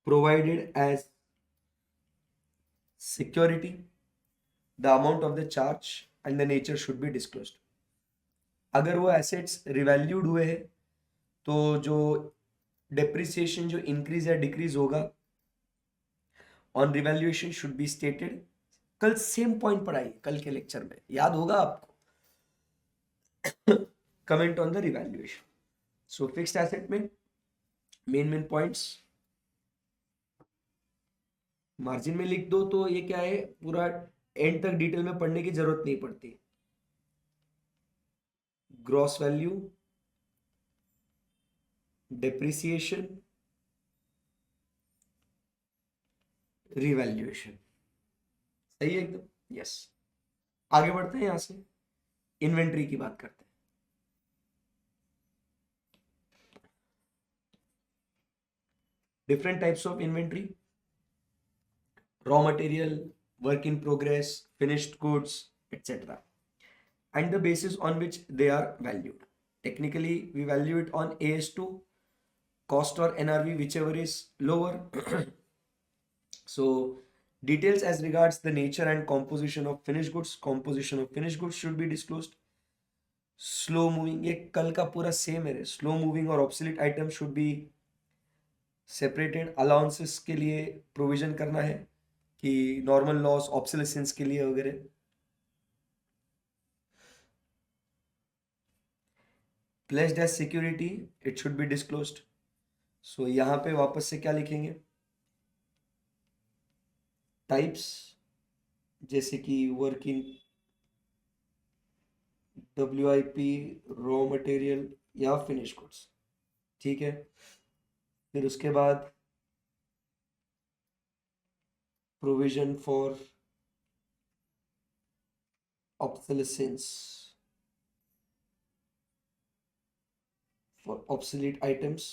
provided as security, the amount of the charge and the nature should be disclosed. अगर वो assets revalued हुए हैं तो जो depreciation जो इंक्रीज या डिक्रीज होगा on revaluation should be stated. कल सेम पॉइंट पढ़ाई, कल के लेक्चर में याद होगा आपको। Comment on the revaluation. So fixed asset में मेन पॉइंट्स मार्जिन में लिख दो तो ये क्या है, पूरा एंड तक डिटेल में पढ़ने की जरूरत नहीं पड़ती। ग्रॉस वैल्यू, डेप्रिसिएशन, रिवैल्यूएशन, सही है एकदम, यस। आगे बढ़ते हैं, यहां से इन्वेंट्री की बात करते हैं। Different types of inventory, raw material, work in progress, finished goods, etc. And the basis on which they are valued. Technically, we value it on AS2, cost or NRV, whichever is lower. So, details as regards the nature and composition of finished goods should be disclosed. Slow moving, ये कल का पूरा same है। Slow moving और obsolete item should be separated. Allowances के लिए provision करना है कि नॉर्मल लॉस, ऑब्सोलेसेंस के लिए वगैरह। Placed as security, it should be disclosed. So यहां पे वापस से क्या लिखेंगे, टाइप्स, जैसे कि वर्किंग, WIP, रॉ मटेरियल या फिनिश गुड्स, ठीक है। फिर उसके बाद provision for obsolescence for obsolete items.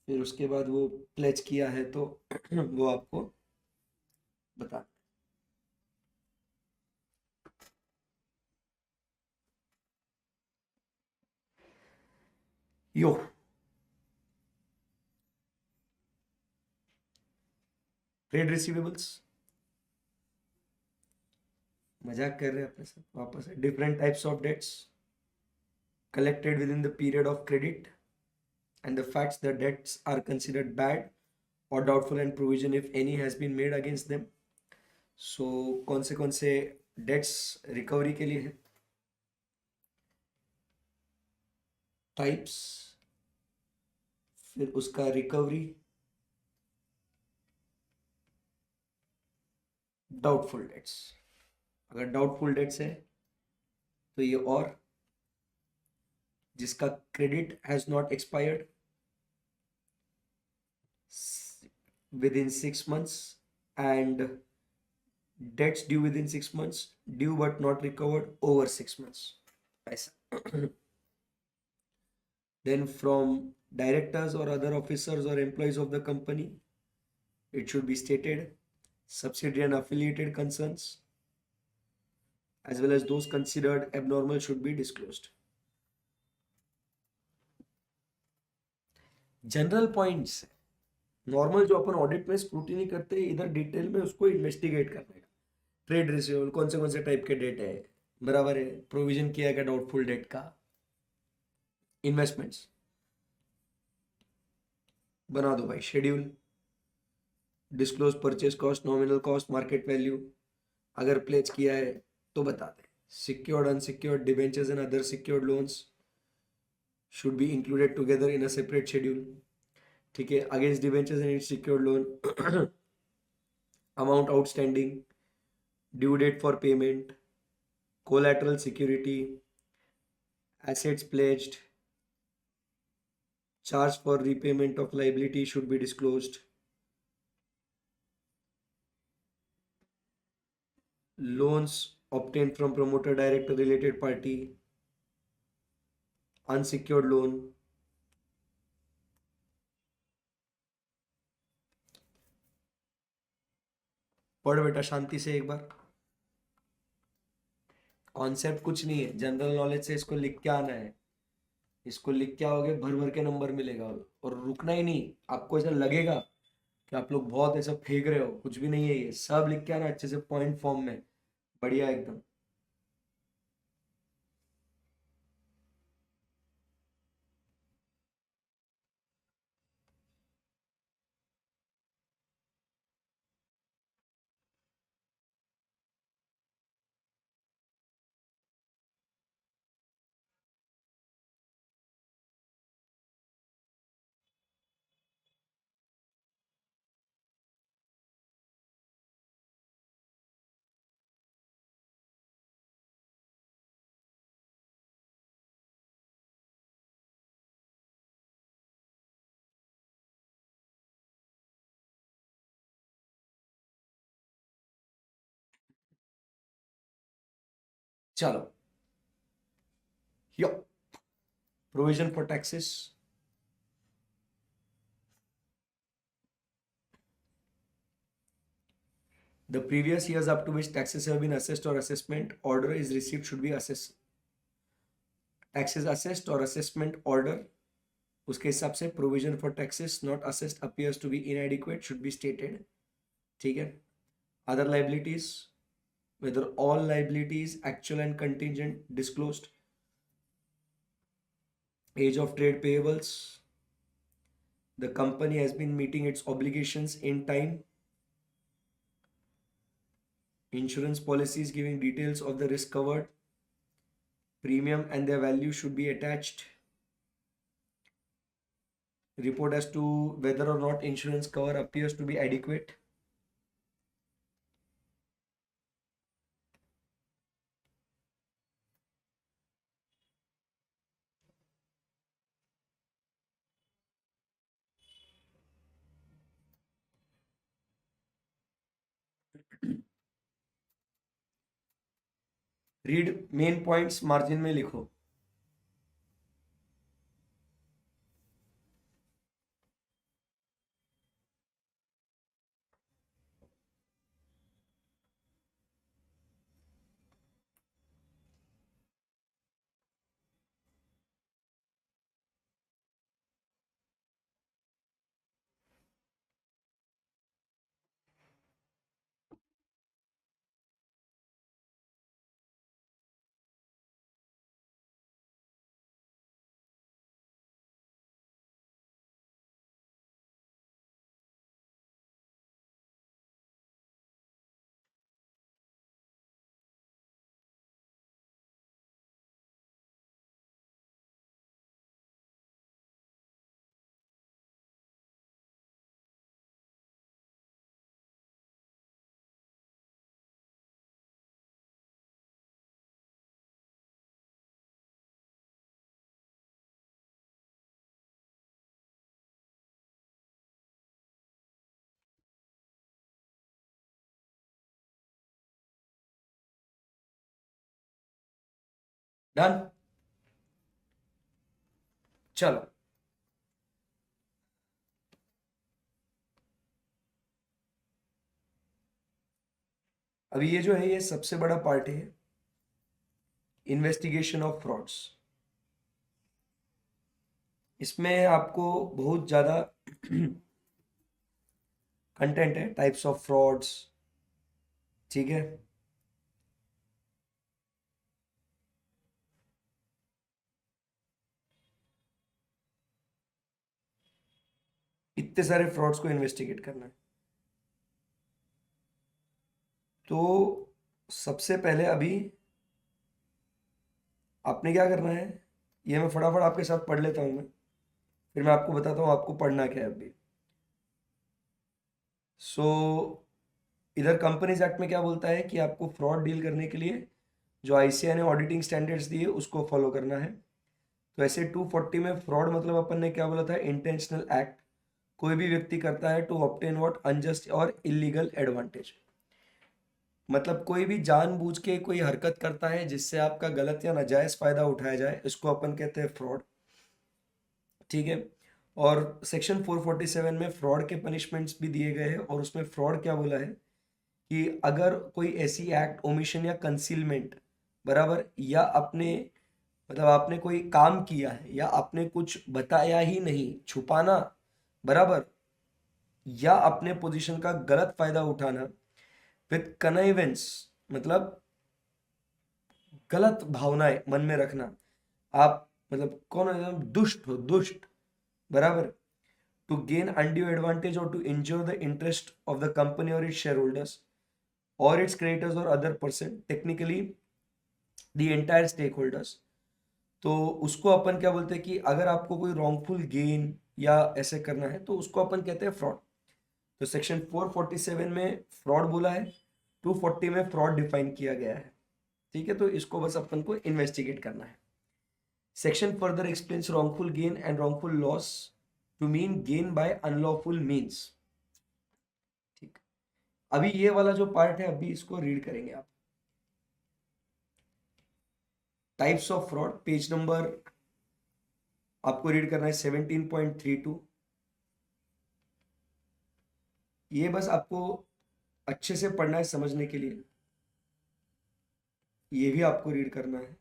फिर उसके बाद वो प्लेज किया है तो वो आपको बता। यो ट्रेड रिसीवेबल्स, मजाक कर रहे हैं अपने साथ, वापस है। Different types of debts collected within the period of credit, and the facts that debts are considered bad or doubtful and provision if any has been made against them. So कौन से डेट्स रिकवरी के लिए है, types, फिर उसका recovery, doubtful debts. अगर doubtful debts है तो ये, और जिसका credit has not expired within 6 months and debts due within 6 months, due but not recovered over 6 months, ऐसा। Then from directors or other officers or employees of the company, it should be stated. Subsidiary and affiliated concerns as well as those considered abnormal should be disclosed. General points, normal जो अपन audit में scrutiny करते हैं, इधर detail में उसको investigate करने का। Trade receivable कौन से टाइप के डेट है, बराबर है, प्रोविजन किया गया डाउटफुल डेट का। इन्वेस्टमेंट्स बना दो भाई, schedule, disclose purchase cost, nominal cost, market value. अगर प्लेज किया है तो बता दे। Secured, unsecured debentures and other secured loans should be included together in a separate schedule, ठीक है। Against debentures and secured loan, amount outstanding, due date for payment, collateral security, assets pledged, charge for repayment of liability should be disclosed, loans obtained from promoter, director, related party, unsecured loan, पढ़ बेटा शांति से एक बार, concept कुछ नहीं है, general knowledge से इसको लिख के आना है, इसको लिख के आओगे भर भर के नंबर मिलेगा, और रुकना ही नहीं। आपको ऐसा लगेगा कि आप लोग बहुत ऐसा फेंक रहे हो, कुछ भी नहीं है, ये सब लिख के आना अच्छे से पॉइंट फॉर्म में, बढ़िया एकदम। चलो, यो provision for taxes, the previous years up to which taxes have been assessed or assessment order is received should be assessed, taxes assessed or assessment order, उसके हिसाब से provision for taxes not assessed appears to be inadequate should be stated, ठीक है। other liabilities, whether all liabilities actual and contingent disclosed, age of trade payables, the company has been meeting its obligations in time, insurance policies giving details of the risk covered, premium and their value should be attached, report as to whether or not insurance cover appears to be adequate, read main points margin में लिखो। Done, चलो अभी ये जो है ये सबसे बड़ा पार्ट है, इन्वेस्टिगेशन ऑफ फ्रॉड्स। इसमें आपको बहुत ज़्यादा कंटेंट है, टाइप्स ऑफ फ्रॉड्स, ठीक है। इतने सारे फ्रॉड्स को इन्वेस्टिगेट करना है, तो सबसे पहले अभी आपने क्या करना है, ये मैं फटाफट आपके साथ पढ़ लेता हूँ मैं, फिर मैं आपको बताता हूँ आपको पढ़ना क्या है अभी। सो इधर कंपनीज एक्ट में क्या बोलता है कि आपको फ्रॉड डील करने के लिए जो आईसीएआई ने ऑडिटिंग स्टैंडर्ड्स दिए उसको फॉलो करना है। तो ऐसे 240 में फ्रॉड मतलब अपन ने क्या बोला था, इंटेंशनल एक्ट, कोई भी व्यक्ति करता है टू ऑब्टेन व्हाट अनजस्ट और इलीगल एडवांटेज, मतलब कोई भी जानबूझ के कोई हरकत करता है जिससे आपका गलत या नाजायज फायदा उठाया जाए, इसको अपन कहते हैं फ्रॉड। ठीक है। और सेक्शन 447 में फ्रॉड के पनिशमेंट्स भी दिए गए हैं, और उसमें फ्रॉड क्या बोला है कि अगर कोई ऐसी एक्ट, ओमिशन या कंसीलमेंट, बराबर, या अपने मतलब आपने कोई काम किया है या आपने कुछ बताया ही नहीं, छुपाना, बराबर, या अपने पोजीशन का गलत फायदा उठाना विथ कनाइवेंस, मतलब गलत भावनाएं मन में रखना, आप मतलब कौन है, दुष्ट हो, दुष्ट, बराबर, टू गेन अनड्यू एडवांटेज और to injure the interest of the company और इट्स शेयर होल्डर्स और इट्स क्रेडिटर्स और other person, technically the entire stake holders. तो उसको अपन क्या बोलते हैं कि अगर आपको कोई रॉन्गफुल गेन या ऐसे करना है तो उसको अपन कहते हैं फ्रॉड। तो सेक्शन 447 में फ्रॉड बोला है, 240 में फ्रॉड डिफाइन किया गया है। ठीक है, तो इसको बस अपन को इन्वेस्टिगेट करना है। Section further explains wrongful gain and wrongful loss to mean gain by unlawful means. ठीक, अभी ये वाला जो पार्ट है अभी इसको रीड करेंगे आप। Types of fraud, page number आपको रीड करना है 17.32। ये बस आपको अच्छे से पढ़ना है समझने के लिए, ये भी आपको रीड करना है,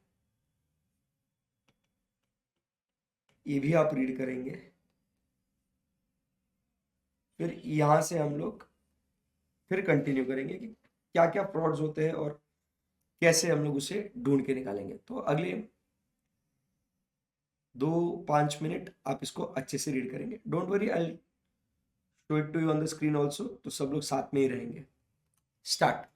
ये भी आप रीड करेंगे, फिर यहां से हम लोग फिर कंटिन्यू करेंगे कि क्या क्या फ्रॉड्स होते हैं और कैसे हम लोग उसे ढूंढ के निकालेंगे। तो अगले 2-5 मिनट आप इसको अच्छे से रीड करेंगे, don't worry, I show it to you on the screen also, तो सब लोग साथ में ही रहेंगे। स्टार्ट।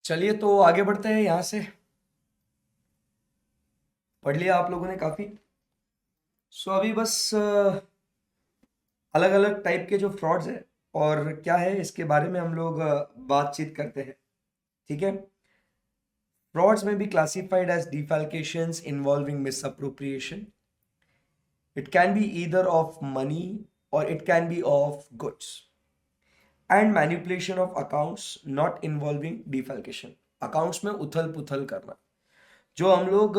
चलिए तो आगे बढ़ते हैं यहाँ से। पढ़ लिया आप लोगों ने काफी। सो अभी बस अलग अलग टाइप के जो फ्रॉड्स है और क्या है इसके बारे में हम लोग बातचीत करते हैं। ठीक है। Frauds may be classified as defalcations involving misappropriation. It can be either of money or it can be of goods. And manipulation of accounts not involving defalcation. Accounts में उथल पुथल करना, जो हम लोग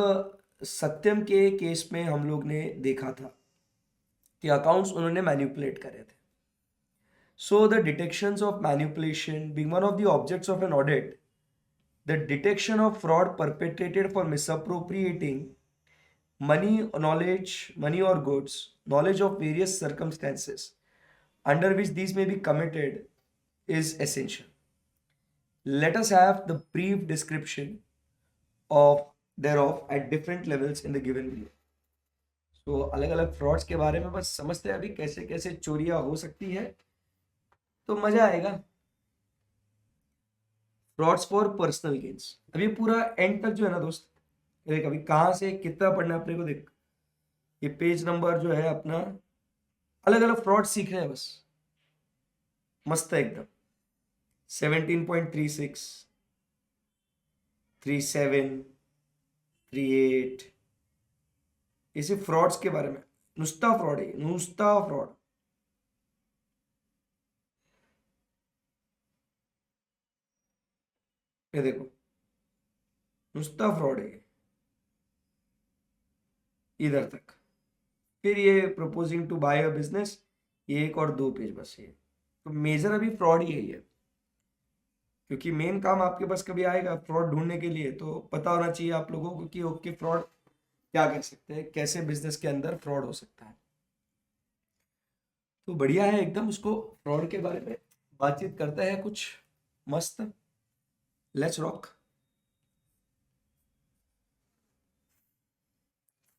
सत्यम के केस में हम लोग ने देखा था कि अकाउंट्स उन्होंने मैनिपुलेट करे थे। So the detections of manipulation being one of the objects of an audit, the detection of fraud perpetrated for misappropriating money, knowledge, money or goods, knowledge of various circumstances under which these may be committed is essential. Let us have the brief description of thereof at different levels in the given video. So अलग अलग frauds के बारे में बस समझते हैं अभी कैसे कैसे चोरियां हो सकती है, तो मजा आएगा। फ्रॉड्स फॉर पर्सनल गेन्स, अभी पूरा एंड तक जो है ना दोस्त, देख अभी कहाँ से कितना पढ़ना है अपने को। देख ये पेज नंबर जो है अपना, अलग अलग फ्रॉड सीख रहे हैं बस, मस्त है एकदम। 17.36, 37, 38, इसे फ्रॉड्स के बारे में, नुस्ता फ्रॉड है, नुस्ता फ्रॉड। ये देखो नुस्ता फ्रॉड है इधर तक। फिर ये proposing to buy a business, ये एक और 2 पेज बस। ये तो मेजर अभी फ्रॉड ही है ये, क्योंकि मेन काम आपके पास कभी आएगा फ्रॉड ढूंढने के लिए तो पता होना चाहिए आप लोगों को कि ओके फ्रॉड क्या कर सकते हैं, कैसे बिजनेस के अंदर फ्रॉड हो सकता है। तो बढ़िया है एकदम, उसको फ्रॉड के बारे में बातचीत करते हैं कुछ मस्त। Let's rock.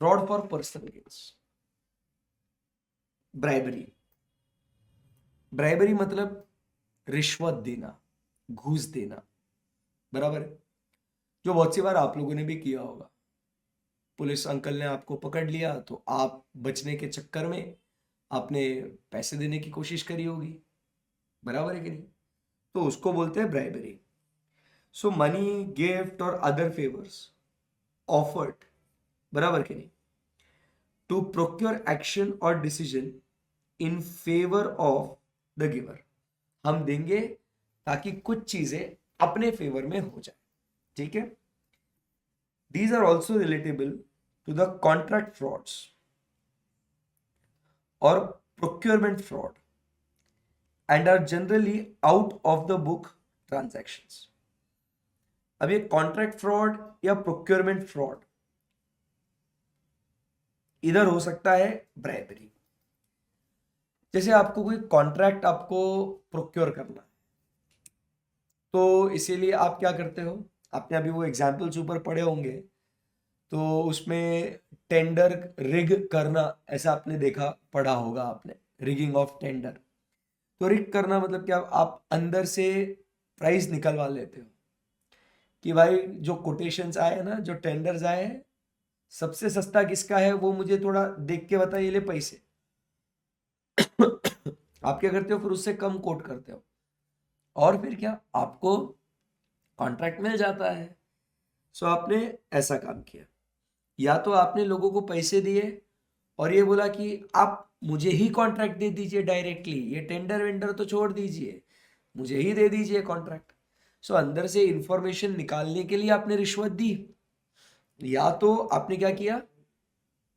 Fraud for personal gains. Bribery, bribery मतलब रिश्वत देना, घूस देना, बराबर है। जो बहुत सी बार आप लोगों ने भी किया होगा। पुलिस अंकल ने आपको पकड़ लिया तो आप बचने के चक्कर में आपने पैसे देने की कोशिश करी होगी, बराबर है कि नहीं? तो उसको बोलते हैं ब्राइबरी। सो मनी, गिफ्ट और अदर फेवर्स ऑफर्ड, बराबर कि नहीं, टू प्रोक्योर एक्शन और decision in favour of the giver. हम देंगे ताकि कुछ चीजें अपने फेवर में हो जाए। ठीक है। These are also relatable to the contract frauds और procurement fraud and are generally out of the book transactions. अब ये कॉन्ट्रैक्ट फ्रॉड या प्रोक्योरमेंट फ्रॉड इधर हो सकता है ब्राइबरी। जैसे आपको कोई कॉन्ट्रैक्ट आपको प्रोक्योर करना है, तो इसीलिए आप क्या करते हो, आपने अभी वो एग्जाम्पल्स ऊपर पढ़े होंगे, तो उसमें टेंडर रिग करना, ऐसा आपने देखा, पढ़ा होगा आपने, रिगिंग ऑफ टेंडर। तो रिग करना मतलब क्या, आप अंदर से प्राइस निकलवा लेते हो कि भाई जो कोटेशंस आए ना, जो टेंडर्स आए हैं, सबसे सस्ता किसका है वो मुझे थोड़ा देख के बताइए, ले पैसे। आप क्या करते हो, फिर उससे कम कोट करते हो और फिर क्या, आपको कॉन्ट्रैक्ट मिल जाता है। सो आपने ऐसा काम किया, या तो आपने लोगों को पैसे दिए और ये बोला कि आप मुझे ही कॉन्ट्रैक्ट दे दीजिए डायरेक्टली, ये टेंडर वेंडर तो छोड़ दीजिए, मुझे ही दे दीजिए कॉन्ट्रैक्ट। सो अंदर से इंफॉर्मेशन निकालने के लिए आपने रिश्वत दी, या तो आपने क्या किया,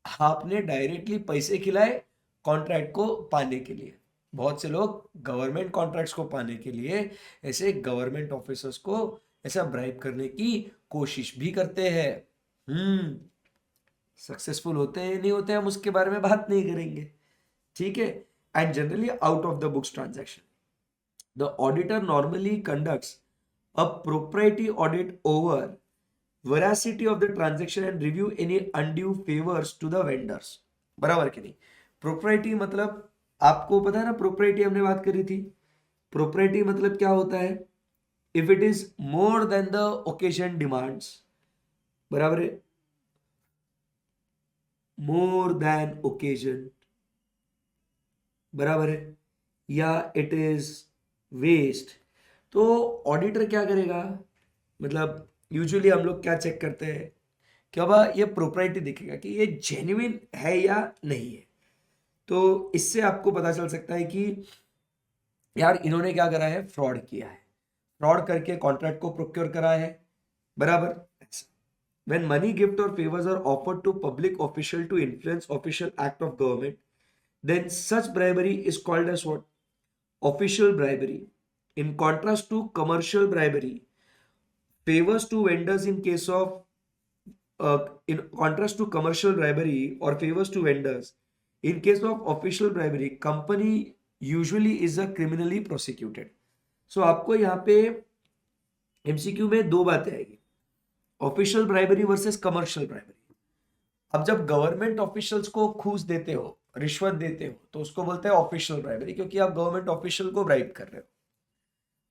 आपने डायरेक्टली पैसे खिलाए कॉन्ट्रैक्ट को पाने के लिए। बहुत से लोग गवर्नमेंट कॉन्ट्रैक्ट्स को पाने के लिए ऐसे गवर्नमेंट ऑफिसर्स को ऐसा ब्राइब करने की कोशिश भी करते हैं। सक्सेसफुल होते हैं नहीं होते हैं हम उसके बारे में बात नहीं करेंगे, ठीक है। And generally out of the books transaction, the auditor normally conducts a propriety audit over veracity of the transaction and review any undue favors to the vendors, बराबर कि नहीं। प्रोप्राइटी मतलब आपको पता है ना, प्रोप्राइटी हमने बात करी थी। प्रोप्राइटी मतलब क्या होता है, if it is more than the occasion demands, बराबर है, मोर देन ओकेजन, बराबर है, या इट इज वेस्ट, तो ऑडिटर क्या करेगा, मतलब यूजुअली हम लोग क्या चेक करते हैं कि अब ये प्रोप्राइटी दिखेगा कि ये जेन्युइन है या नहीं है। तो इससे आपको पता चल सकता है कि यार इन्होंने क्या करा है, फ्रॉड किया है, फ्रॉड करके कॉन्ट्रैक्ट को प्रोक्योर करा है, बराबर। When money, gift or favors are offered to public official to influence official act of government, then such bribery is called as what? Official bribery. In contrast to commercial bribery, favors to vendors in case of in contrast to commercial bribery or favors to vendors, in case of official bribery, company usually is a criminally prosecuted. So आपको यहाँ पे MCQ में दो बातें आएगी, official bribery versus commercial bribery. अब जब government officials को घूस देते हो, रिश्वत देते हो, तो उसको बोलते हैं ऑफिशियल ब्राइबरी, क्योंकि आप गवर्नमेंट ऑफिशियल को ब्राइब कर रहे हो।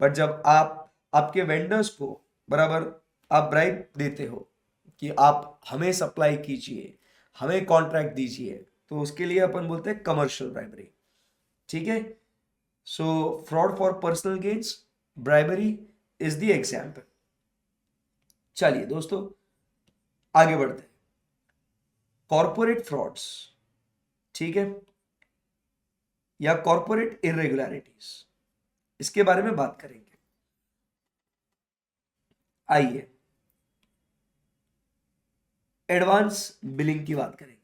बट जब आप आपके वेंडर्स को, बराबर, आप ब्राइब देते हो कि आप हमें सप्लाई कीजिए, हमें कॉन्ट्रैक्ट दीजिए, तो उसके लिए अपन बोलते हैं कमर्शियल ब्राइबरी। ठीक है, so fraud for personal gains, bribery is the example. चलिए दोस्तों आगे बढ़ते हैं, कॉर्पोरेट फ्रॉड्स, ठीक है, या कॉर्पोरेट इरेगुलरिटीज, इसके बारे में बात करेंगे। आइए एडवांस बिलिंग की बात करेंगे,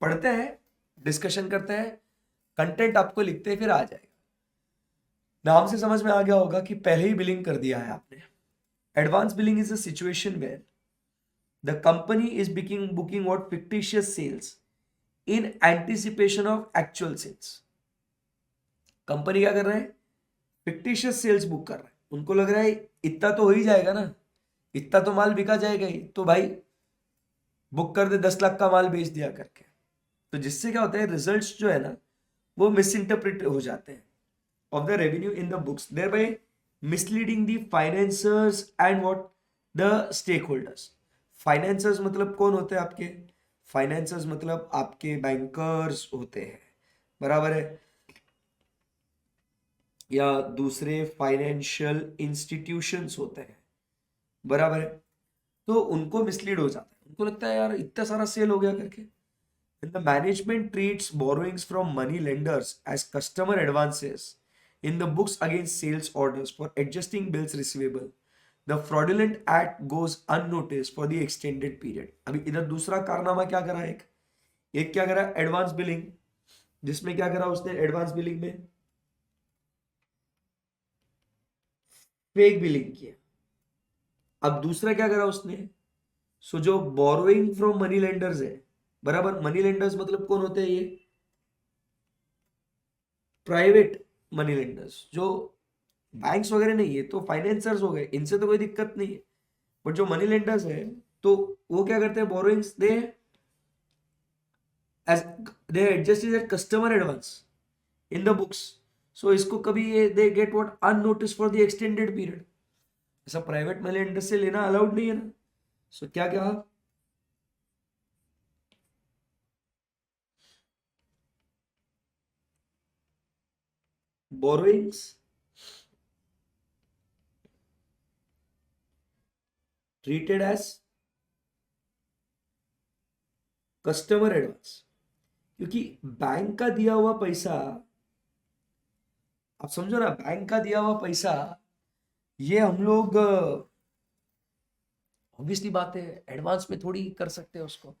पढ़ते हैं, डिस्कशन करते हैं, कंटेंट आपको लिखते हैं फिर आ जाएगा। नाम से समझ में आ गया होगा कि पहले ही बिलिंग कर दिया है आपने। Advance billing is a situation where the company is booking what fictitious sales in anticipation of actual sales। Company क्या कर रहा है, फिक्टिशियस सेल्स बुक कर रहा है, उनको लग रहा है इतना तो हो ही जाएगा ना, इतना तो माल बिका जाएगा ही, तो भाई बुक कर दे, 10 लाख का माल बेच दिया करके। तो जिससे क्या होता है, रिजल्ट्स जो है ना वो मिस इंटरप्रेट हो जाते हैं of the revenue in the books, thereby misleading the financiers and what the stakeholders। Financiers मतलब कौन होते हैं आपके, फाइनेंसर्स मतलब आपके बैंकर्स होते हैं, बराबर है, या दूसरे फाइनेंशियल इंस्टीट्यूशंस होते हैं, बराबर है। तो उनको मिसलीड हो जाता है, उनको लगता है यार इतना सारा सेल हो गया करके। When the management treats borrowings from money lenders as customer advances in the books against sales orders for adjusting bills receivable, the fraudulent act goes unnoticed for the extended period। अभी इधर दूसरा कारनामा क्या करा, एक क्या करा, एडवांस बिलिंग, जिसमें क्या करा उसने, एडवांस बिलिंग में फेक बिलिंग किया। अब दूसरा क्या करा उसने, सो जो बोरोइंग फ्रॉम मनी लेंडर्स है, बराबर, मनी लेंडर्स मतलब कौन होते हैं, ये प्राइवेट मनी लेंडर्स, जो बैंक्स वगैरह नहीं है, तो फाइनेंसर्स हो गए, इनसे तो कोई दिक्कत नहीं है। बट जो मनी लेंडर्स है तो वो क्या करते हैं, borrowings they adjust as customer advance in the books. So इसको कभी ये they get what unnoticed for the extended period. ऐसा प्राइवेट मनी लेंडर से लेना अलाउड नहीं है ना। सो क्या क्या, borrowings treated as customer advance, क्योंकि बैंक का दिया हुआ पैसा, आप समझो ना, बैंक का दिया हुआ पैसा ये हम लोग ऑब्वियसली बात है एडवांस में थोड़ी कर सकते हैं उसको।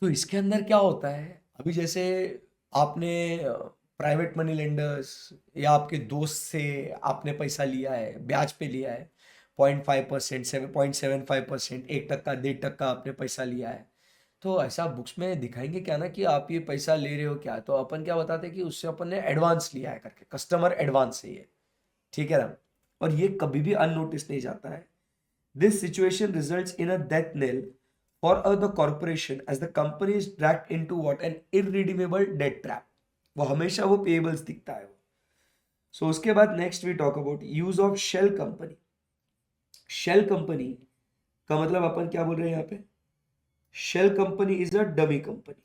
तो इसके अंदर क्या होता है, अभी जैसे आपने प्राइवेट मनी लेंडर्स या आपके दोस्त से आपने पैसा लिया है, ब्याज पे लिया है, 0.5%, 7.75%, 1%, 1.5% आपने पैसा लिया है, तो ऐसा बुक्स में दिखाएंगे क्या ना कि आप ये पैसा ले रहे हो क्या, तो अपन क्या बताते हैं कि उससे अपन ने एडवांस लिया है करके, कस्टमर एडवांस है ये, ठीक है ना। और ये कभी भी अननोटिस नहीं जाता है। This situation results in a death nail for the corporation as the company is dragged into what an irredeemable debt trap. वो हमेशा वो पेएबल्स दिखता है वो, सो उसके बाद next we talk about use of shell company. Shell company का मतलब अपन क्या बोल रहे हैं यहाँ पे, shell company is a dummy company,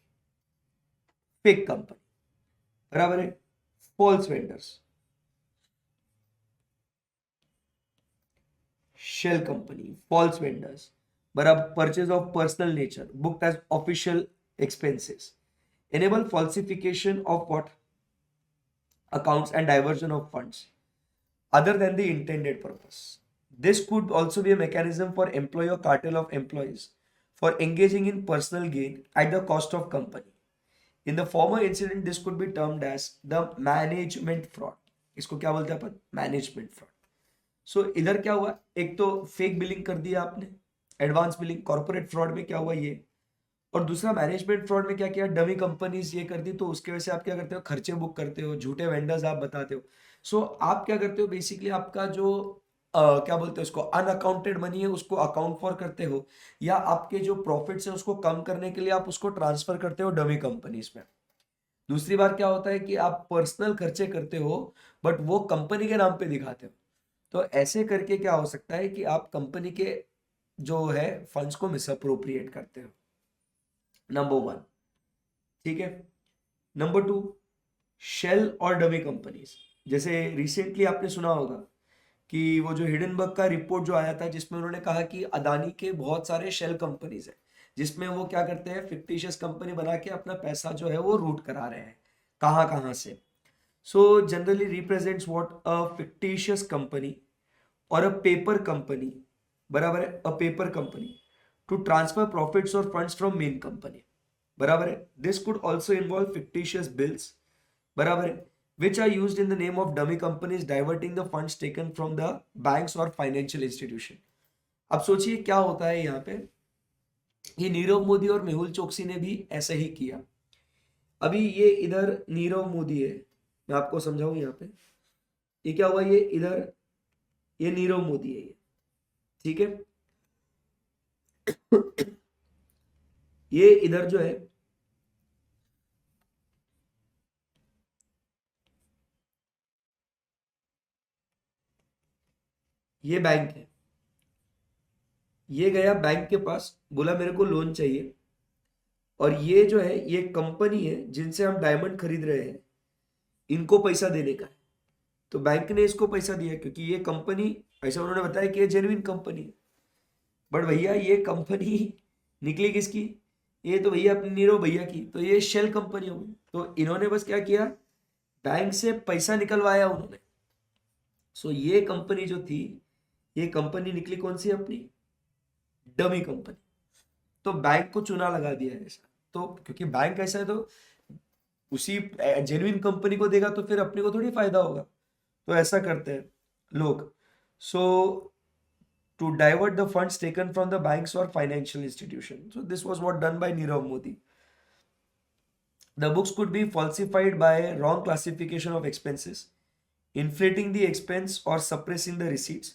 fake company, बराबर है, false vendors. Shell company, false vendors, बराबर, purchase of personal nature, booked as official expenses, enable falsification of what accounts and diversion of funds other than the intended purpose. This could also be a mechanism for employee or cartel of employees for engaging in personal gain at the cost of company. In the former incident, this could be termed as the management fraud. इसको क्या बोलते हैं अपन, management fraud. सो इधर क्या हुआ, एक तो fake billing कर दिया आपने, एडवांस बिलिंग, कॉर्पोरेट फ्रॉड में क्या हुआ ये, और दूसरा मैनेजमेंट फ्रॉड में क्या किया, डमी कंपनीज ये कर दी, तो उसके वजह से आप क्या करते हो, खर्चे बुक करते हो, झूठे वेंडर्स आप बताते हो। सो आप क्या करते हो, बेसिकली आपका जो क्या बोलते हैं उसको, अनअकाउंटेड मनी है उसको अकाउंट फॉर करते हो, या आपके जो प्रॉफिट्स है उसको कम करने के लिए आप उसको ट्रांसफर करते हो डमी कंपनीज में। दूसरी बार क्या होता है कि आप पर्सनल खर्चे करते हो बट वो कंपनी के नाम पे दिखाते हो। तो ऐसे करके क्या हो सकता है कि आप कंपनी के जो है फंड्स को मिसअप्रोप्रिएट करते हो, नंबर वन। ठीक है, नंबर टू, शेल और डमी कंपनीज। जैसे रिसेंटली आपने सुना होगा कि वो जो हिडनबर्ग का रिपोर्ट जो आया था जिसमें उन्होंने कहा कि अदानी के बहुत सारे शेल कंपनीज हैं जिसमें वो क्या करते हैं, फिक्टिशियस कंपनी बना के अपना पैसा जो है वो रूट करा रहे हैं कहाँ कहाँ से। So generally represents what, a fictitious company और अ पेपर कंपनी, बराबर है, a paper company to transfer profits और फंड्स फ्रॉम मेन कंपनी, बराबर है। This could also involve fictitious bills, बराबर है, which are used in the name of dummy companies diverting the funds taken from the banks or financial institution। अब सोचिए क्या होता है यहाँ पे, ये नीरव मोदी और मेहुल चोकसी ने भी ऐसा ही किया। अभी ये इधर नीरव मोदी है, मैं आपको समझाऊं यहाँ पे, ये क्या हुआ, ये इधर ये नीरव मोदी है ये, ठीक है। ये इधर जो है ये बैंक है, ये गया बैंक के पास, बोला मेरे को लोन चाहिए, और ये जो है ये कंपनी है जिनसे हम डायमंड खरीद रहे हैं, इनको पैसा देने का है। तो बैंक ने इसको पैसा दिया क्योंकि ये कंपनी, ऐसा उन्होंने बताया कि ये जेन्युइन कंपनी है, बट भैया ये कंपनी निकली किसकी, ये तो भैया अपनी नीरव भैया की, तो ये शेल कंपनी होगी। तो इन्होंने बस क्या किया, बैंक से पैसा निकलवाया उन्होंने। सो ये कंपनी जो थी, ये कंपनी निकली कौन सी, अपनी डमी कंपनी। तो बैंक को चूना लगा दिया है ऐसा, तो क्योंकि बैंक ऐसा है तो उसी जेन्युइन कंपनी को देगा तो फिर अपने को थोड़ी फायदा होगा, तो ऐसा करते हैं लोग। सो to divert the funds taken from the banks or financial institution. So this was what done by Nirav Modi. The books could be falsified by wrong classification of expenses, inflating the expense or suppressing the receipts.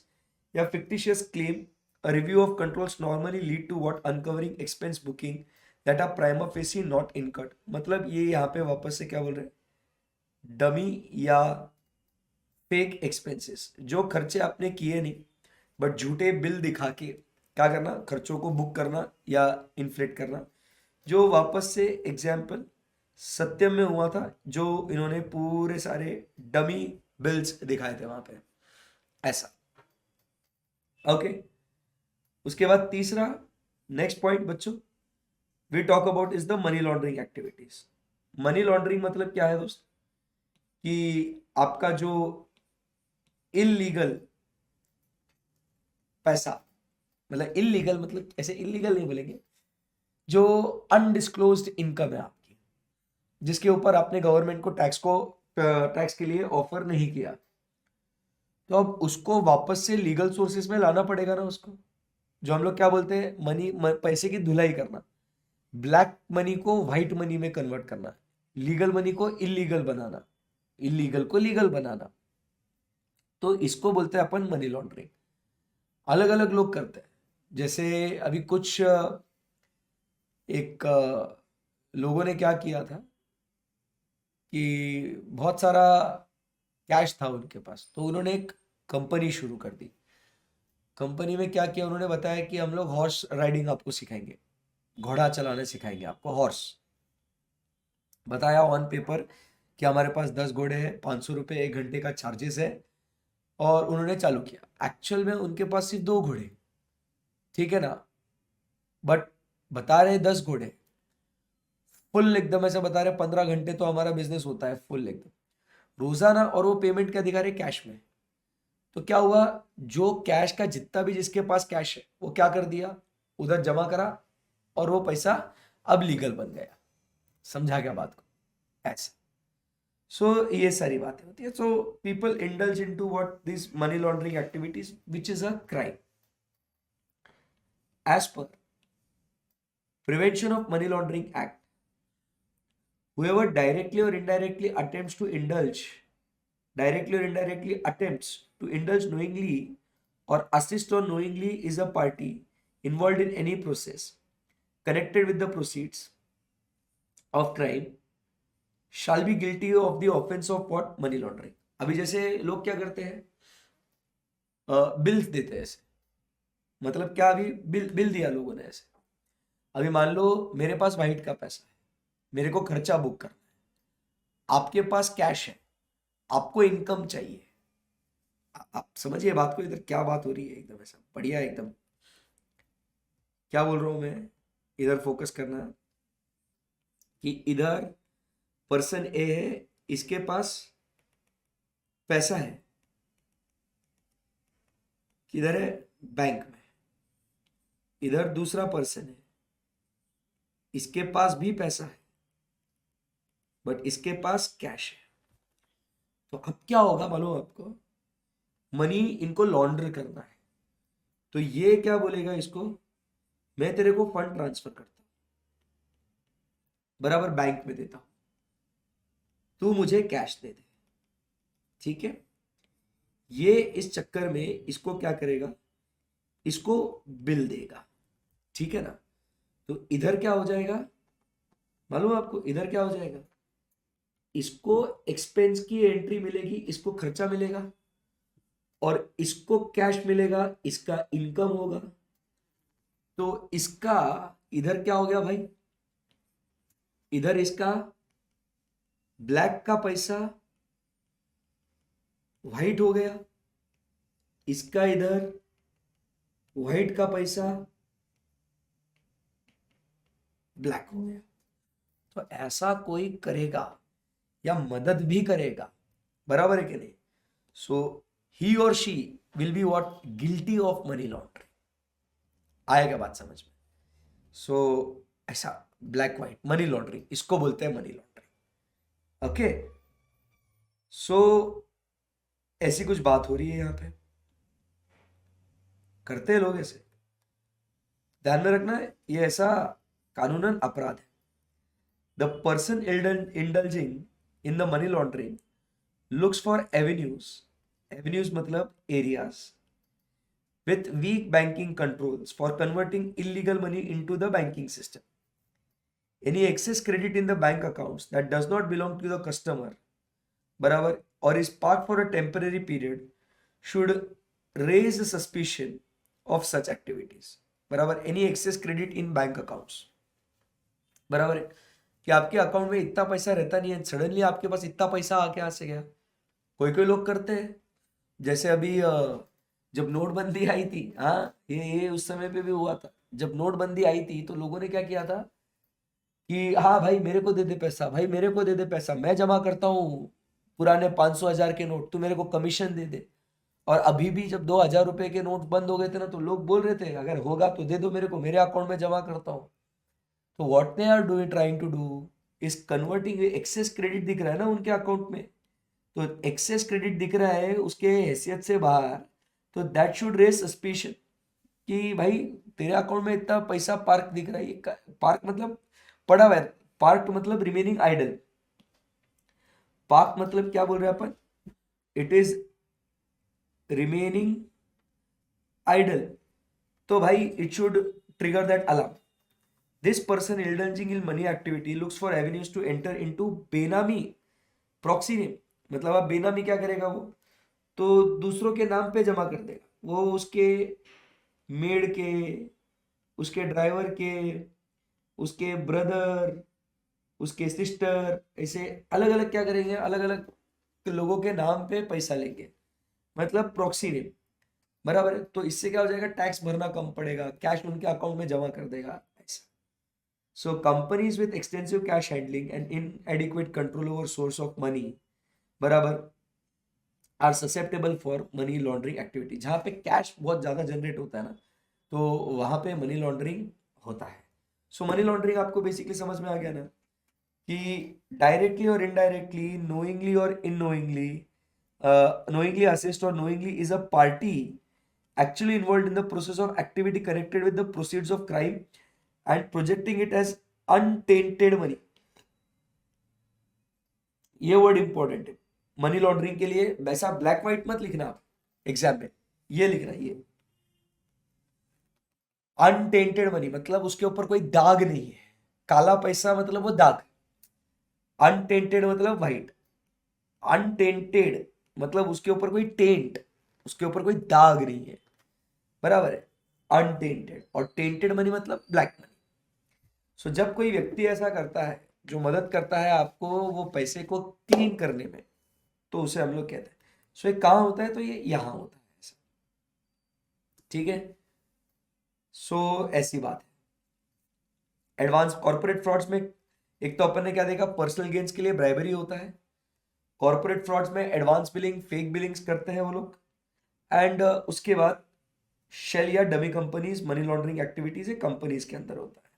या fictitious claim, a review of controls normally lead to what uncovering expense booking that are prima facie not incurred. मतलब ये यहाँ पे वापस से क्या बोल रहे हैं, डमी या फेक एक्सपेंसेस, जो खर्चे आपने किए नहीं बट झूठे बिल दिखा के क्या करना, खर्चों को बुक करना या इन्फ्लेट करना। जो वापस से एग्जाम्पल सत्यम में हुआ था, जो इन्होंने पूरे सारे डमी बिल्स दिखाए थे वहां पे, ऐसा। ओके, उसके बाद तीसरा नेक्स्ट पॉइंट बच्चों we talk about is the money laundering activities. Money laundering मतलब क्या है दोस्त, कि आपका जो इलीगल पैसा, मतलब इलीगल मतलब ऐसे इलीगल नहीं बोलेंगे, जो अनडिस्क्लोज्ड इनकम है आपकी, जिसके ऊपर आपने गवर्नमेंट को टैक्स के लिए ऑफर नहीं किया, तो अब उसको वापस से लीगल सोर्सेस में लाना पड़ेगा ना उसको। जो हम लोग क्या बोलते हैं, पैसे की धुलाई करना, ब्लैक मनी को व्हाइट मनी में कन्वर्ट करना, लीगल मनी को इलीगल बनाना, इलीगल को लीगल बनाना, तो इसको बोलते हैं अपन मनी लॉन्ड्रिंग। अलग अलग लोग करते हैं, जैसे अभी कुछ एक लोगों ने क्या किया था कि बहुत सारा कैश था उनके पास, तो उन्होंने एक कंपनी शुरू कर दी। कंपनी में क्या किया, उन्होंने बताया कि हम लोग हॉर्स राइडिंग आपको सिखाएंगे, घोड़ा चलाने सिखाएंगे आपको, हॉर्स। बताया ऑन पेपर कि हमारे पास 10 घोड़े हैं, 500 रुपये 1 घंटे का चार्जेस है, और उन्होंने चालू किया। एक्चुअल में उनके पास सिर्फ 2 घोड़े, ठीक है ना, बट बता रहे 10 घोड़े, फुल एकदम ऐसा बता रहे 15 घंटे तो हमारा बिजनेस होता है फुल एकदम रोजाना, और वो पेमेंट क्या दिखा रहे, कैश में। तो क्या हुआ, जो कैश का जितना भी जिसके पास कैश है वो क्या कर दिया, उधर जमा करा, और वो पैसा अब लीगल बन गया। समझा क्या बात को, ऐसे। सो ये सारी बातें होती है। So people indulge into what this money laundering activities which is a crime as per prevention of money laundering act. Whoever directly or indirectly attempts to indulge, directly or indirectly attempts to indulge knowingly or assist or knowingly is a party involved in any process connected with the proceeds of crime shall be guilty of the offense of what, money laundering। अभी जैसे लोग क्या करते हैं, bills देते हैं ऐसे, मतलब क्या, अभी बिल बिल दिया लोगों ने ऐसे। अभी मान लो मेरे पास वाइट का पैसा है, मेरे को खर्चा बुक करना है, आपके पास कैश है, आपको इनकम चाहिए। आप समझिए बात को, इधर क्या बात हो रही है, एकदम ऐसा बढ़िया, एकदम क्या बोल रहा हूं मैं, इधर फोकस करना कि इधर पर्सन ए है, इसके पास पैसा है, किधर है, बैंक में। इधर दूसरा पर्सन है, इसके पास भी पैसा है, बट इसके पास कैश है। तो अब क्या होगा मालूम आपको, मनी इनको लॉन्डर करना है, तो ये क्या बोलेगा इसको, मैं तेरे को फंड ट्रांसफर करता हूं, बराबर बैंक में देता हूं, तू मुझे कैश दे दे, ठीक है। ये इस चक्कर में इसको क्या करेगा, इसको बिल देगा, ठीक है ना। तो इधर क्या हो जाएगा मालूम आपको, इधर क्या हो जाएगा, इसको एक्सपेंस की एंट्री मिलेगी, इसको खर्चा मिलेगा, और इसको कैश मिलेगा, इसका इनकम होगा। तो इसका इधर क्या हो गया भाई, इधर इसका ब्लैक का पैसा व्हाइट हो गया, इसका इधर व्हाइट का पैसा ब्लैक हो गया। तो ऐसा कोई करेगा या मदद भी करेगा, बराबर है कि नहीं। सो ही और she will be what, guilty of money laundering. आएगा बात समझ में। सो ऐसा ब्लैक व्हाइट मनी लॉन्ड्रिंग, इसको बोलते हैं मनी लॉन्ड्रिंग। ओके, सो ऐसी कुछ बात हो रही है यहां पे, करते हैं लोग ऐसे, ध्यान में रखना है, ये ऐसा कानूनन अपराध है। The person indulging in the money laundering looks for avenues मतलब areas with weak banking controls for converting illegal money into the banking system. Any excess credit in the bank accounts that does not belong to the customer, बराबर, or is parked for a temporary period should raise the suspicion of such activities, बराबर। any excess credit in bank accounts, बराबर है कि आपके account में इतना पैसा रहता नहीं है, सडनली आपके पास इतना पैसा आके आ से गया। कोई कोई लोग करते हैं, जैसे अभी जब नोटबंदी आई थी, हाँ ये उस समय पे भी हुआ था। जब नोटबंदी आई थी तो लोगों ने क्या किया था कि हाँ भाई मेरे को दे दे पैसा, भाई मेरे को दे दे पैसा, मैं जमा करता हूँ पुराने 500 1000 के नोट, तू मेरे को कमीशन दे दे। और अभी भी जब 2000 रुपए के नोट बंद हो गए थे ना, तो लोग बोल रहे थे अगर होगा तो दे दो मेरे को, मेरे अकाउंट में जमा करता हूँ। तो what they are doing, trying to do is converting, excess credit दिख रहा है ना उनके अकाउंट में, तो एक्सेस क्रेडिट दिख रहा है उसके हैसियत से बाहर, तो दैट शुड रेज सस्पिशन कि भाई तेरे अकाउंट में इतना पैसा पार्क दिख रहा है, पार्क मतलब पड़ा हुआ है, पार्क मतलब रिमेनिंग आइडल, पार्क मतलब क्या बोल रहे हैं अपन, इट इज रिमेनिंग आइडल। तो भाई it should trigger that alarm. This person indulging in money activity looks for avenues to enter into बेनामी प्रॉक्सी नेम, मतलब आप बेनामी क्या करेगा वो, तो दूसरों के नाम पे जमा कर देगा, वो उसके मेड के, उसके ड्राइवर के, उसके ब्रदर, उसके सिस्टर, ऐसे अलग अलग क्या करेंगे, अलग अलग लोगों के नाम पे पैसा लेंगे, मतलब प्रॉक्सी नेम, बराबर है। तो इससे क्या हो जाएगा, टैक्स भरना कम पड़ेगा, कैश उनके अकाउंट में जमा कर देगा ऐसा। So companies with extensive cash handling and inadequate control over source of money, बराबर, are susceptible for money laundering activity. जहाँ पे कैश बहुत ज़्यादा जनरेट होता है ना, तो वहाँ पे मनी लॉन्ड्रिंग होता है। सो मनी लॉन्ड्रिंग आपको बेसिकली समझ में आ गया ना, कि डायरेक्टली और इनडायरेक्टली, नोइंगली और इननोइंगली, knowingly assist or knowingly is a party actually involved in the process of activity connected with the proceeds of crime and projecting it as untainted money। ये word important है money laundering के लिए, वैसा black white मत लिखना आप exam में, ये लिखना, ये अनटेंटेड मनी मतलब उसके ऊपर कोई दाग नहीं है, काला पैसा मतलब वो दाग, अनटेंटेड मतलब व्हाइट, अनटेंटेड मतलब उसके ऊपर कोई टेंट, उसके ऊपर कोई दाग नहीं है, बराबर है, अनटेंटेड। और टेंटेड मनी मतलब ब्लैक मनी। सो जब कोई व्यक्ति ऐसा करता है जो मदद करता है आपको वो पैसे को क्लीन करने में, तो उसे हम लोग कहते हैं। सो ये कहाँ होता है, तो ये यहाँ होता है ऐसा, ठीक है। सो ऐसी बात है। एडवांस कॉर्पोरेट फ्रॉड्स में एक तो अपन ने क्या देखा, पर्सनल गेन्स के लिए ब्राइबरी होता है। कॉर्पोरेट फ्रॉड्स में एडवांस बिलिंग, फेक बिलिंग्स करते हैं वो लोग। एंड उसके बाद शेल या dummy companies, money laundering activities companies के अंदर होता है।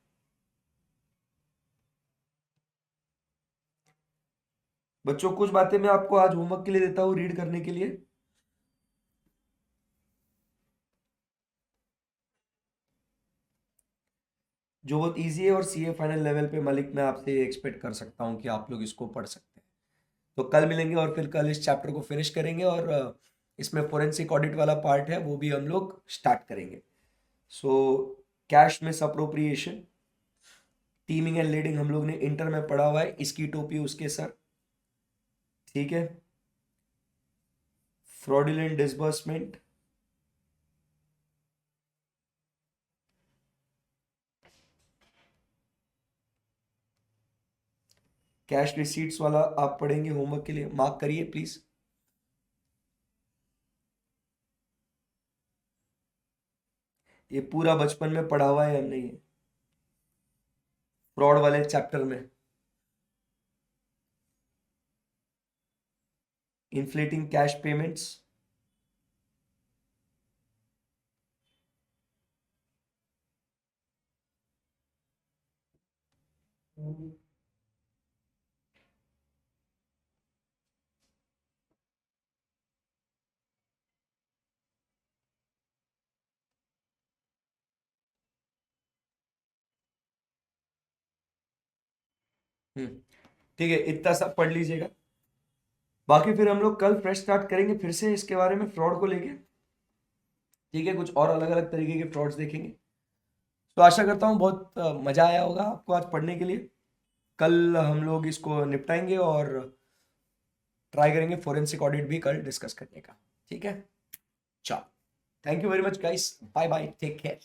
बच्चों कुछ बातें मैं आपको आज होमवर्क के लिए देता हूं रीड करने के लिए। जो बहुत इजी है, और सीए फाइनल लेवल पे मलिक मैं आपसे एक्सपेक्ट कर सकता हूं कि आप लोग इसको पढ़ सकते हैं। तो कल मिलेंगे और फिर कल इस चैप्टर को फिनिश करेंगे, और इसमें फोरेंसिक ऑडिट वाला पार्ट है वो भी हम लोग स्टार्ट करेंगे। So cache miss appropriation, teeming and leading हम लोग ने इंटर में पढ़ा हुआ है, इसकी टोपी उसके सर, ठीक है। फ्रॉडुलेंट डिसबर्समेंट, कैश रिसीट्स वाला आप पढ़ेंगे होमवर्क के लिए, मार्क करिए प्लीज। ये पूरा बचपन में पढ़ा हुआ है हमने, ये फ्रॉड वाले चैप्टर में। इन्फ्लेटिंग कैश पेमेंट्स, ठीक है, इतना सब पढ़ लीजिएगा। बाकी फिर हम लोग कल फ्रेश स्टार्ट करेंगे फिर से इसके बारे में, फ्रॉड को लेके, ठीक है। कुछ और अलग अलग तरीके के फ्रॉड्स देखेंगे। तो आशा करता हूँ बहुत मजा आया होगा आपको आज पढ़ने के लिए। कल हम लोग इसको निपटाएंगे और ट्राई करेंगे फोरेंसिक ऑडिट भी कल डिस्कस करने का, ठीक है। चलो, thank you very much guys, bye bye, take care.